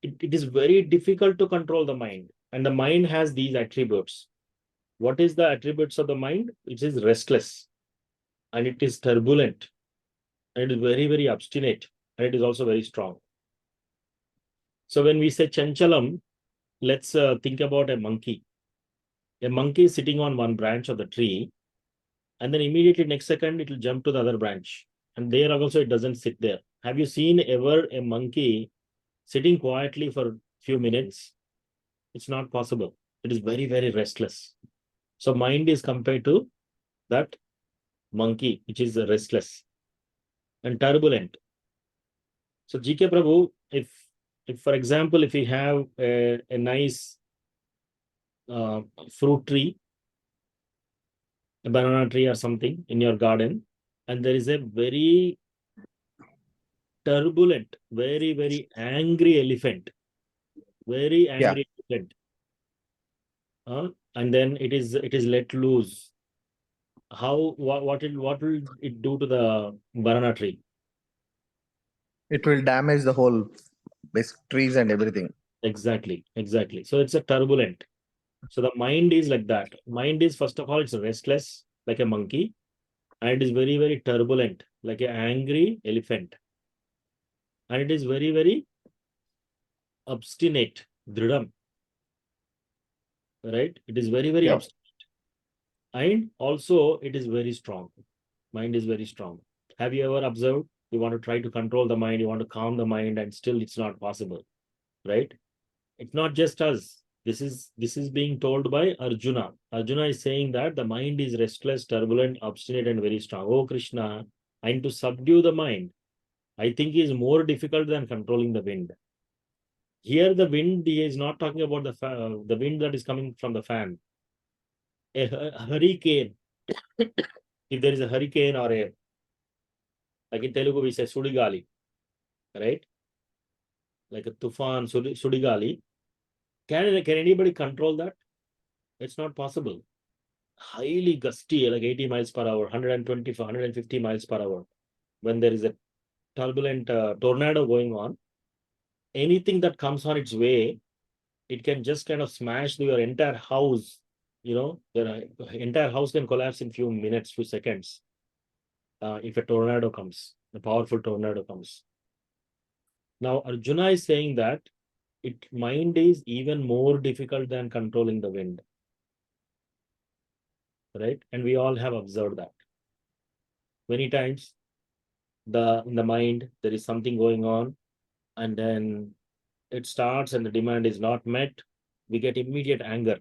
[SPEAKER 1] it is very difficult to control the mind, and the mind has these attributes. What is the attributes of the mind? It is restless, and it is turbulent, and it is very, very obstinate, and it is also very strong. So when we say chanchalam, let's think about a monkey. A monkey is sitting on one branch of the tree, and then immediately next second it will jump to the other branch. And there also it doesn't sit there. Have you seen ever a monkey sitting quietly for a few minutes? It's not possible. It is very, very restless. So mind is compared to that monkey, which is restless and turbulent. So GK Prabhu, if for example, if you have a nice fruit tree, a banana tree or something in your garden, and there is a very turbulent, very, very angry elephant, very angry elephant, and then it is let loose. What will it do to the banana tree?
[SPEAKER 4] It will damage the whole best trees and everything.
[SPEAKER 1] Exactly. So it's a turbulent. So the mind is like that. Mind is, first of all, it's restless like a monkey, and it is very, very turbulent like an angry elephant. And it is very, very obstinate, dridam. Right? It is very, very obstinate. And also it is very strong. Mind is very strong. Have you ever observed? You want to try to control the mind, you want to calm the mind, and still it's not possible. Right? It's not just us. This is being told by Arjuna. Arjuna is saying that the mind is restless, turbulent, obstinate, and very strong. Oh Krishna, and to subdue the mind, I think is more difficult than controlling the wind. Here, the wind, he is not talking about the wind that is coming from the fan. A hurricane. If there is a hurricane or a, like in Telugu we say sudigali, right? Like a tufan, sudigali. Can anybody control that? It's not possible. Highly gusty, like 80 miles per hour, 120, 150 miles per hour. When there is a turbulent tornado going on, anything that comes on its way, it can just kind of smash your entire house. You know, the entire house can collapse in few minutes, few seconds. If a tornado comes, a powerful tornado comes. Now, Arjuna is saying that mind is even more difficult than controlling the wind. Right? And we all have observed that. Many times, in the mind, there is something going on, and then it starts and the demand is not met. We get immediate anger.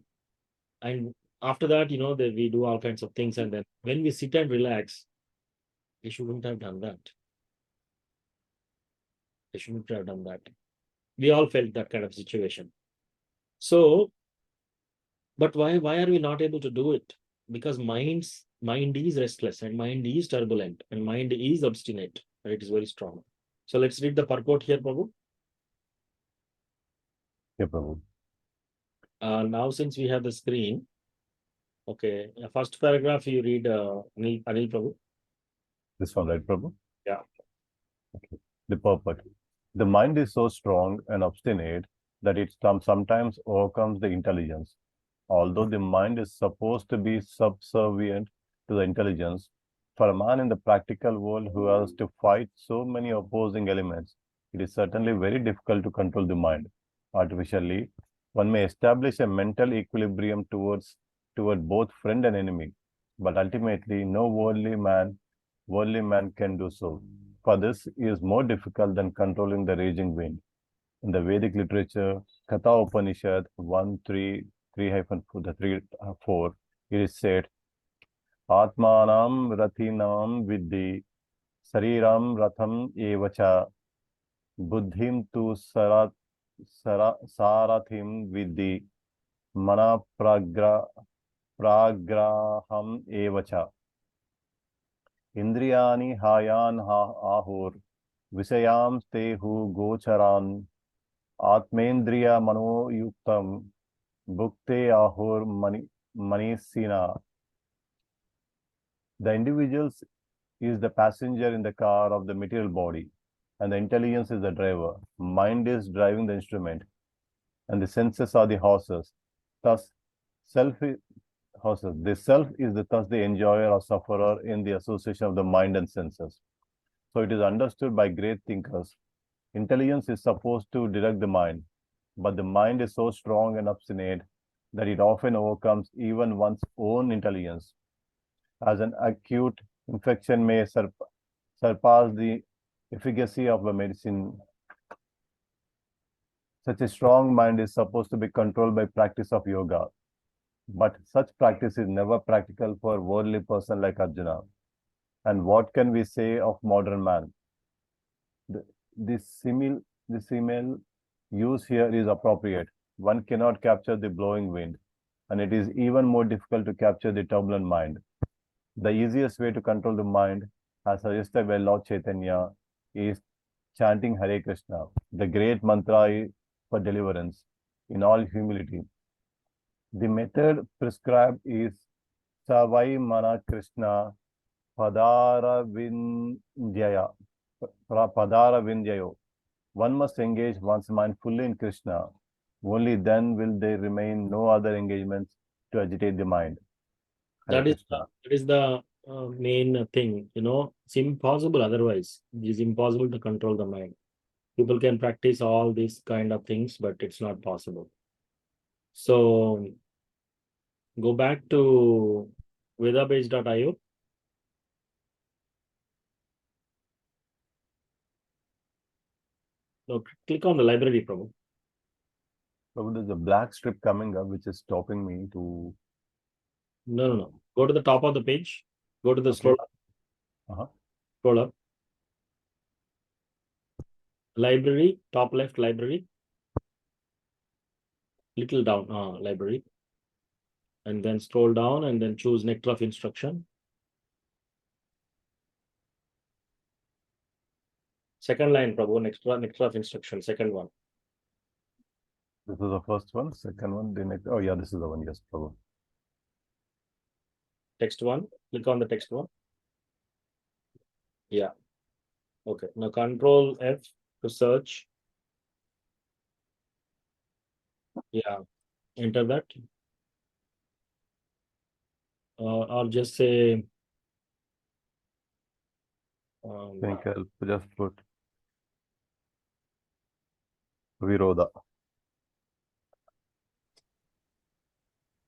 [SPEAKER 1] And after that, we do all kinds of things. And then when we sit and relax, they shouldn't have done that. They shouldn't have done that. We all felt that kind of situation. So, but why are we not able to do it? Because mind is restless, and mind is turbulent, and mind is obstinate, and it is very strong. So let's read the purport here, Prabhu.
[SPEAKER 2] Yeah, Prabhu.
[SPEAKER 1] Now, since we have the screen, okay, first paragraph you read, Anil Prabhu.
[SPEAKER 2] This one, right, Prabhu?
[SPEAKER 1] Yeah.
[SPEAKER 2] Okay. The purport. The mind is so strong and obstinate that it sometimes overcomes the intelligence. Although the mind is supposed to be subservient to the intelligence, for a man in the practical world who has to fight so many opposing elements, it is certainly very difficult to control the mind. Artificially, one may establish a mental equilibrium toward both friend and enemy, but ultimately no worldly man can do so. For this is more difficult than controlling the raging wind. In the Vedic literature, Katha Upanishad 1.3.3-4, it is said, Atmanam Rathinam Vidhi Sariram Ratham Evacha Buddhim tu Sarathim Vidhi Mana Pragraham Evacha Indriyani Hayan Ahur Visayam Tehu Gocharan Atmendriya Manoyuktam Bhukte Ahur Manisina. The individual is the passenger in the car of the material body, and the intelligence is the driver. Mind is driving the instrument, and the senses are the horses. Thus, horses. The self is thus the enjoyer or sufferer in the association of the mind and senses. So it is understood by great thinkers. Intelligence is supposed to direct the mind, but the mind is so strong and obstinate that it often overcomes even one's own intelligence. As an acute infection may surpass the efficacy of a medicine, such a strong mind is supposed to be controlled by practice of yoga. But such practice is never practical for a worldly person like Arjuna. And what can we say of modern man? The simile use here is appropriate. One cannot capture the blowing wind, and it is even more difficult to capture the turbulent mind. The easiest way to control the mind, as suggested by Lord Chaitanya, is chanting Hare Krishna, the great mantra for deliverance, in all humility. The method prescribed is Savai Mana Krishna Padara Vindyayo. One must engage one's mind fully in Krishna. Only then will there remain no other engagements to agitate the mind. Hare Krishna.
[SPEAKER 1] That is the main thing. It's impossible otherwise. It is impossible to control the mind. People can practice all these kind of things, but it's not possible. So go back to vedabase.io. No, click on the library, Prabhu.
[SPEAKER 2] Prabhu, there's a black strip coming up which is stopping me to.
[SPEAKER 1] No. Go to the top of the page. Go to the scroll up.
[SPEAKER 2] Uh-huh.
[SPEAKER 1] Scroll up. Library, top left library. Little down, library. And then scroll down and then choose nectar of instruction. Second line, Prabhu, nectar of instruction, second one.
[SPEAKER 2] This is the first one. Second one, the next. Oh, yeah, this is the one. Yes, Prabhu.
[SPEAKER 1] Text one. Click on the text one. Yeah. Okay. Now Control F to search. Yeah. Enter that. Or just say.
[SPEAKER 2] I think I'll just put Viroda.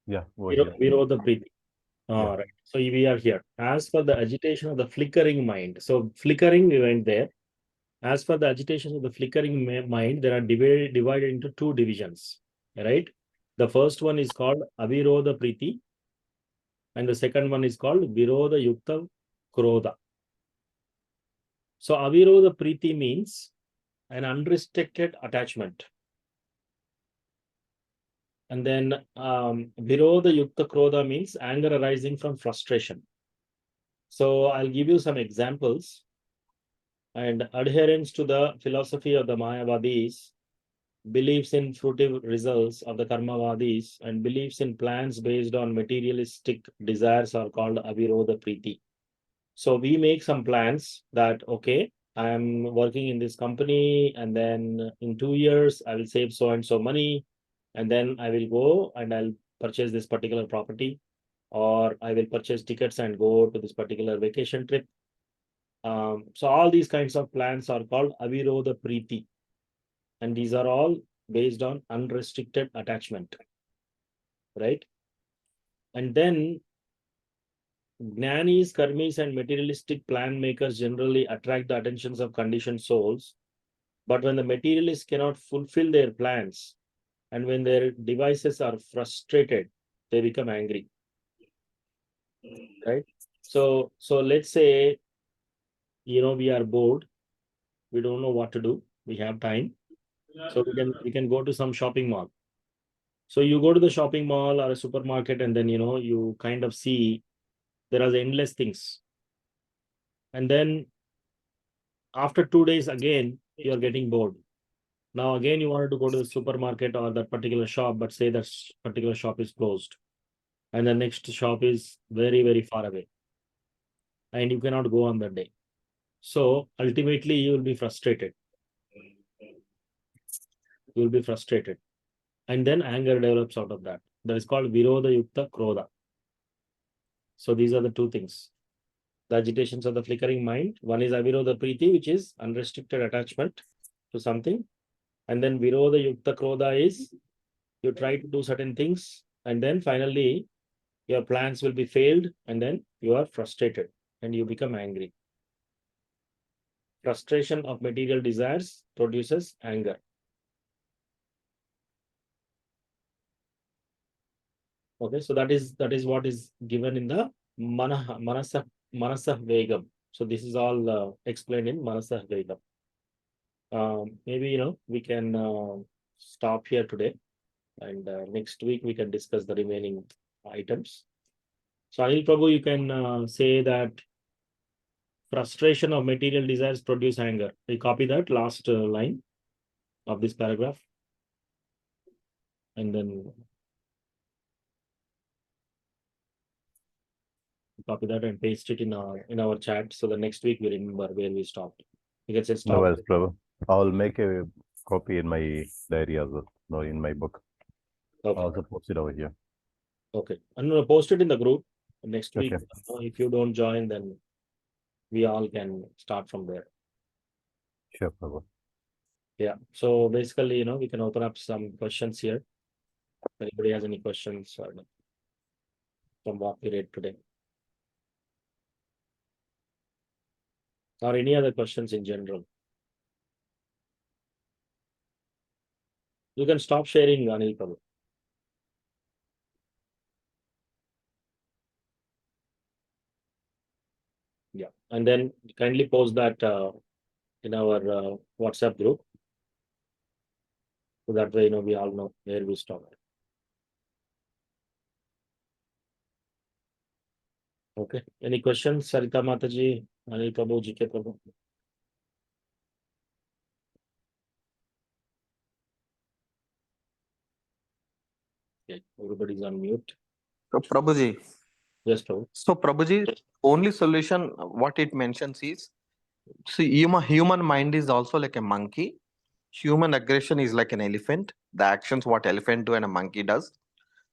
[SPEAKER 2] Yeah, over here.
[SPEAKER 1] Viroda Priti.
[SPEAKER 2] Yeah.
[SPEAKER 1] Right. So we are here. As for the agitation of the flickering mind. So flickering, we went there. As for the agitation of the flickering mind, there are divided into two divisions. Right. The first one is called Aviroda Priti. And the second one is called Viroda Yukta Krodha. So Aviroda Priti means an unrestricted attachment. And then Viroda Yukta Krodha means anger arising from frustration. So I'll give you some examples. And adherence to the philosophy of the Mayavadis, beliefs in fruitive results of the Karmavadis, and beliefs in plans based on materialistic desires are called Aviroda Priti. So we make some plans that, okay, I am working in this company and then in 2 years, I will save so and so money. And then I will go and I'll purchase this particular property, or I will purchase tickets and go to this particular vacation trip. So all these kinds of plans are called Aviroda Priti. And these are all based on unrestricted attachment, right? And then Jnanis, Karmis, and materialistic plan makers generally attract the attentions of conditioned souls. But when the materialists cannot fulfill their plans, and when their devices are frustrated, they become angry, right? So let's say, we are bored. We don't know what to do. We have time. So we can go to some shopping mall. So you go to the shopping mall or a supermarket, and then, you kind of see there are endless things. And then after 2 days, again, you're getting bored. Now, again, you wanted to go to the supermarket or that particular shop, but say that particular shop is closed. And the next shop is very, very far away. And you cannot go on that day. So ultimately, you will be frustrated. You will be frustrated. And then anger develops out of that. That is called Viroda Yukta Krodha. So these are the two things. The agitations of the flickering mind. One is Aviroda Priti, which is unrestricted attachment to something. And then Viroda Yukta Krodha is you try to do certain things, and then finally your plans will be failed, and then you are frustrated and you become angry. Frustration of material desires produces anger. Okay, so that is what is given in the Manasah Vegam. So this is all explained in Manasah Vegam. Maybe we can stop here today, and next week we can discuss the remaining items. So Anil Prabhu, you can say that frustration of material desires produce anger. We copy that last line of this paragraph, and then copy that and paste it in our chat. So the next week we remember where we stopped. You can say stop.
[SPEAKER 2] No worries, Prabhu. I'll make a copy in my diary as well, no, in my book.
[SPEAKER 1] Okay.
[SPEAKER 2] I'll also post it over here.
[SPEAKER 1] Okay. I'm going to post it in the group next week.
[SPEAKER 2] Okay.
[SPEAKER 1] If you don't join, then we all can start from there.
[SPEAKER 2] Sure, Prabhu.
[SPEAKER 1] Yeah. So basically, we can open up some questions here. If anybody has any questions from what we read today, or any other questions in general, you can stop sharing, Anil Prabhu. Yeah. And then kindly post that in our WhatsApp group. So that way, we all know where we stop. Okay. Any questions, Sarita Mataji, Anil Prabhu, GK Prabhu? Okay. Everybody's on mute.
[SPEAKER 4] So Prabhuji,
[SPEAKER 1] Yes, Prabhu.
[SPEAKER 4] so Prabhuji, only solution what it mentions is, see, human mind is also like a monkey. Human aggression is like an elephant. The actions what elephant do and a monkey does.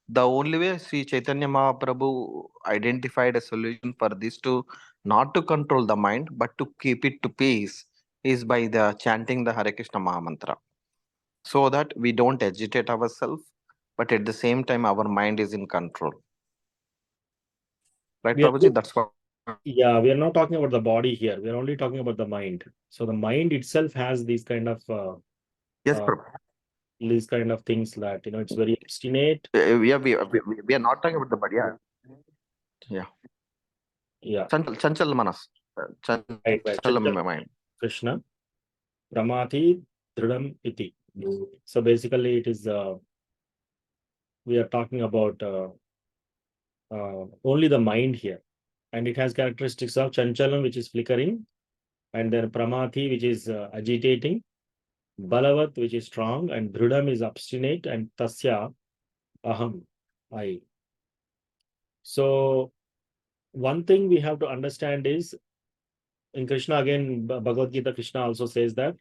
[SPEAKER 4] The only way Sri Chaitanya Mahaprabhu identified a solution for this to not to control the mind but to keep it to peace is by the chanting the Hare Krishna Maha Mantra, so that we don't agitate ourselves, but at the same time our mind is in control. Right,
[SPEAKER 1] We are,
[SPEAKER 4] Prabhuji? That's what.
[SPEAKER 1] yeah, we are not talking about the body here. We are only talking about the mind. So the mind itself has these kind of
[SPEAKER 4] Yes,
[SPEAKER 1] uh,
[SPEAKER 4] Prabhu.
[SPEAKER 1] these kind of things that it's very obstinate.
[SPEAKER 4] We are not talking about the body. Yeah.
[SPEAKER 1] Yeah.
[SPEAKER 4] Chanchal manas.
[SPEAKER 1] Right.
[SPEAKER 4] Chanchal mind.
[SPEAKER 1] Krishna, Pramati Dridam Iti. So basically, it is we are talking about only the mind here, and it has characteristics of Chanchalam, which is flickering, and then Pramati, which is agitating, Balavat, which is strong, and Dridam is obstinate, and Tasya, Aham, I. So one thing we have to understand is, in Krishna, again, Bhagavad Gita, Krishna also says that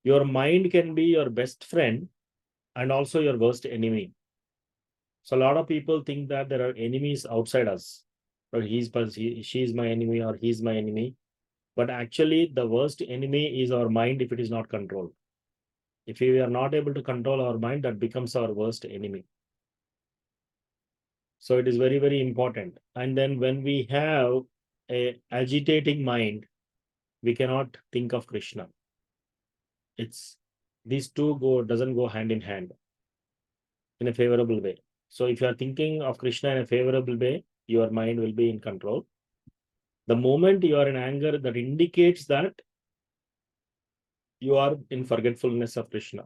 [SPEAKER 1] your mind can be your best friend and also your worst enemy. So a lot of people think that there are enemies outside us, or she is my enemy, or he's my enemy. But actually, the worst enemy is our mind if it is not controlled. If we are not able to control our mind, that becomes our worst enemy. So it is very, very important. And then when we have a agitating mind, we cannot think of Krishna. It's these two doesn't go hand in hand in a favorable way. So if you are thinking of Krishna in a favorable way, your mind will be in control. The moment you are in anger, that indicates that you are in forgetfulness of Krishna.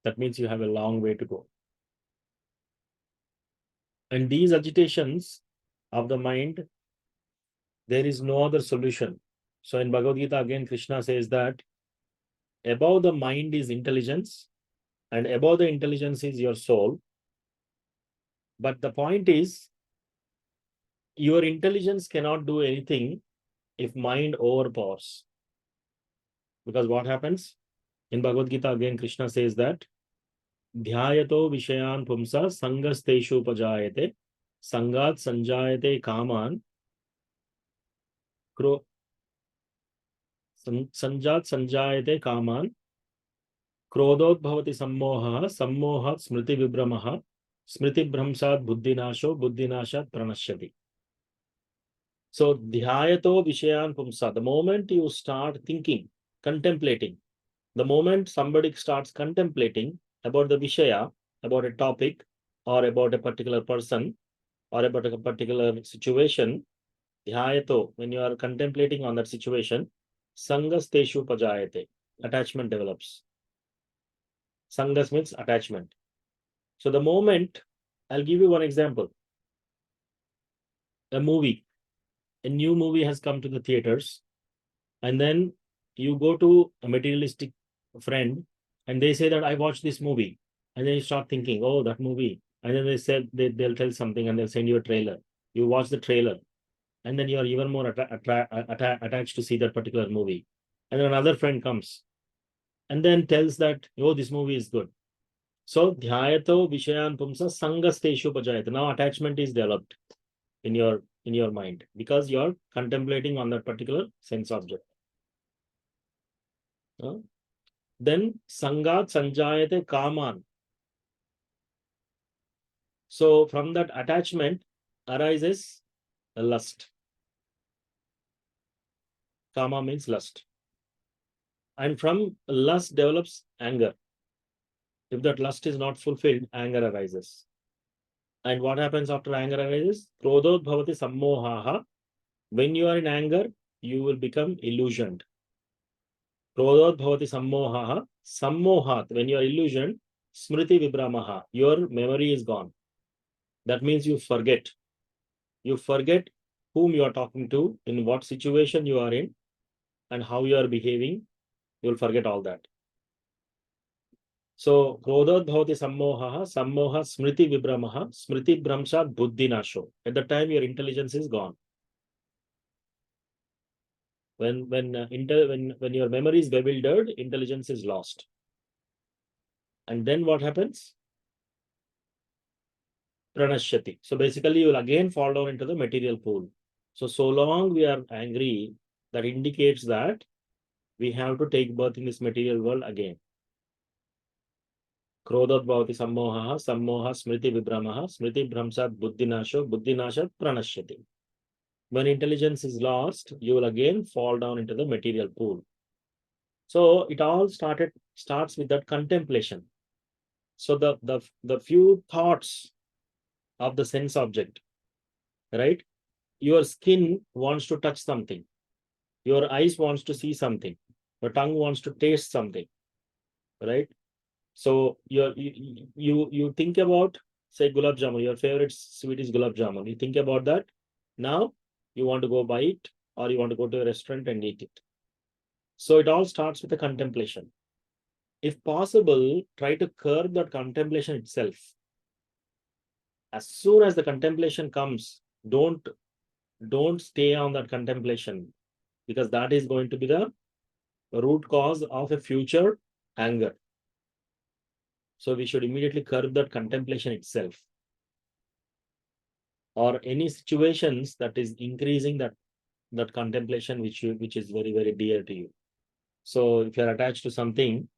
[SPEAKER 1] That means you have a long way to go. And these agitations of the mind, there is no other solution. So in Bhagavad Gita, again, Krishna says that above the mind is intelligence, and above the intelligence is your soul. But the point is, your intelligence cannot do anything if mind overpowers. Because what happens? In Bhagavad Gita, again, Krishna says that Dhyayato Vishayan Pumsa Sangasteshu Pajayate Sangat Sanjayate Kaman Kro Sanjat Sanjayate Kaman Krodot Bhavati Sammoha Sammohat Smriti Vibramaha Smriti Brahmsat Buddhinasho Buddhinashat Pranashyati. So Dhyayato Vishayan Pumsa, the moment you start thinking, contemplating, the moment somebody starts contemplating about the Vishaya, about a topic, or about a particular person, or about a particular situation, Dhyayato, when you are contemplating on that situation, Sangas Teshu Pajayate, attachment develops. Sangas means attachment. So the moment, I'll give you one example. A new movie has come to the theaters, and then you go to a materialistic friend and they say that I watched this movie, and then you start thinking, oh, that movie, and then they said they'll tell something and they'll send you a trailer. You watch the trailer, and then you are even more attached to see that particular movie. And then another friend comes and then tells that, oh, this movie is good. So dhyayato vishayan pumsa sangasteshu pajayate. Now attachment is developed in your mind because you're contemplating on that particular sense object. Then sangat sanjayate kaman. So from that attachment arises a lust. Kama means lust. And from lust develops anger. If that lust is not fulfilled, anger arises. And what happens after anger arises? Krodot bhavati sammohaha. When you are in anger, you will become illusioned. Krodot bhavati sammohaha. Sammohat. When you are illusioned, smriti vibramaha. Your memory is gone. That means you forget. You forget whom you are talking to, in what situation you are in, and how you are behaving. You will forget all that. So, krodot bhavati sammohaha, sammoha smriti vibramaha, smriti bhramshat buddhi nasho. At the time, your intelligence is gone. When your memory is bewildered, intelligence is lost. And then what happens? Pranashyati. So basically, you will again fall down into the material pool. So long we are angry, that indicates that we have to take birth in this material world again. Krodot bhavati sammohaha, sammoha smriti vibramaha, smriti bhramsat buddhinasho, buddhinashat pranashyati. When intelligence is lost, you will again fall down into the material pool. So it all starts with that contemplation. So the few thoughts of the sense object, right? Your skin wants to touch something. Your eyes wants to see something. Your tongue wants to taste something, right? So you think about, say, gulab jamun. Your favorite sweet is gulab jamun. You think about that. Now you want to go buy it, or you want to go to a restaurant and eat it. So it all starts with a contemplation. If possible, try to curb that contemplation itself. As soon as the contemplation comes, don't stay on that contemplation, because that is going to be the root cause of a future anger. So we should immediately curb that contemplation itself, or any situations that is increasing that contemplation, which is very, very dear to you. So if you're attached to something,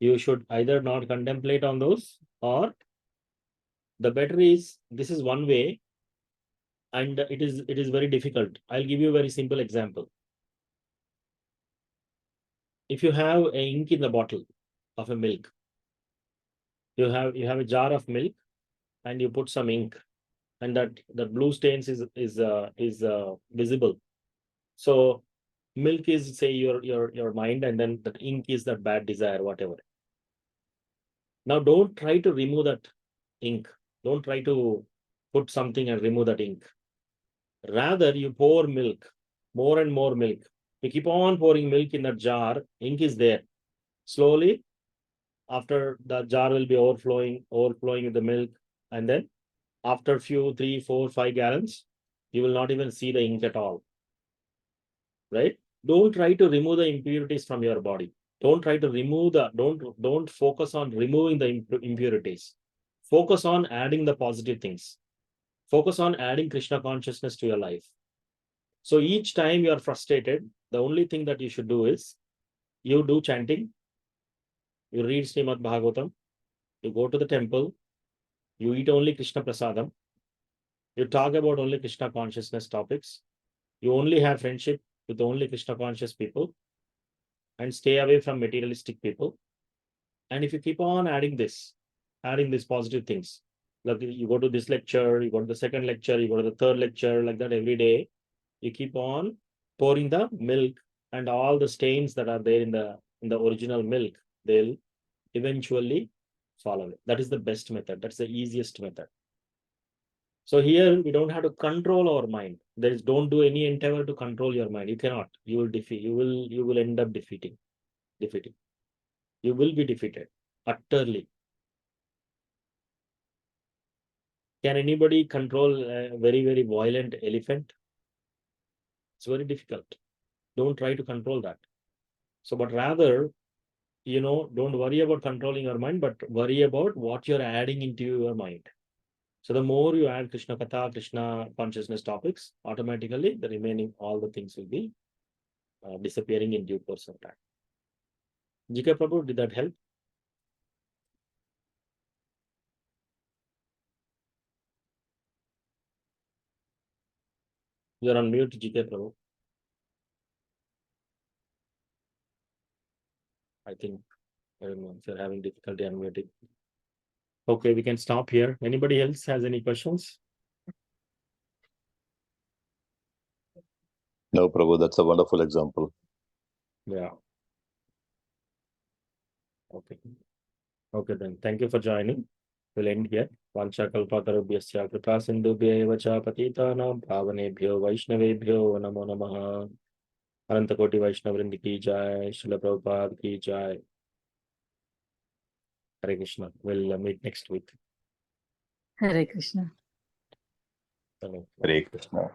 [SPEAKER 1] you should either not contemplate on those, or the better is, this is one way, and it is very difficult. I'll give you a very simple example. If you have a ink in the bottle of a milk, you have a jar of milk, and you put some ink, and that blue stains is visible. So milk is, say, your mind, and then that ink is that bad desire, whatever. Now don't try to remove that ink. Don't try to put something and remove that ink. Rather, you pour milk, more and more milk. You keep on pouring milk in that jar, ink is there. Slowly, after the jar will be overflowing with the milk, and then after few 3, 4, 5 gallons, you will not even see the ink at all. Right? Don't try to remove the impurities from your body. Don't try to remove don't focus on removing the impurities. Focus on adding the positive things. Focus on adding Krishna consciousness to your life. So each time you are frustrated, the only thing that you should do is, you do chanting, you read Srimad Bhagavatam, you go to the temple, you eat only Krishna Prasadam, you talk about only Krishna consciousness topics, you only have friendship with only Krishna conscious people, and stay away from materialistic people. And if you keep on adding these positive things, like you go to this lecture, you go to the second lecture, you go to the third lecture, like that every day, you keep on pouring the milk, and all the stains that are there in the original milk, they'll eventually fall away. That is the best method. That's the easiest method. So here we don't have to control our mind. Don't do any endeavor to control your mind. You cannot. You will defeat. You will end up defeating. You will be defeated utterly. Can anybody control a very, very violent elephant? It's very difficult. Don't try to control that. So, but rather don't worry about controlling your mind, but worry about what you're adding into your mind. So the more you add Krishna Katha, Krishna consciousness topics, automatically the remaining, all the things will be disappearing in due course of time. GK Prabhu, did that help? You're on mute, GK Prabhu. I think, I don't know if you're having difficulty unmuting. Okay, we can stop here. Anybody else has any questions?
[SPEAKER 2] No, Prabhu, that's a wonderful example.
[SPEAKER 1] Yeah. Okay. Okay, then. Thank you for joining. We'll end here. Vanchakalpatarubhyasya kripa sindhubhya eva cha patitanam pavanebhyo vaishnavebhyo namo namaha. Anantakoti Vaishnavrind ki jai. Srila Prabhupada ki jai. Hare Krishna. We'll meet next week.
[SPEAKER 5] Hare Krishna.
[SPEAKER 1] Hello.
[SPEAKER 2] Hare Krishna.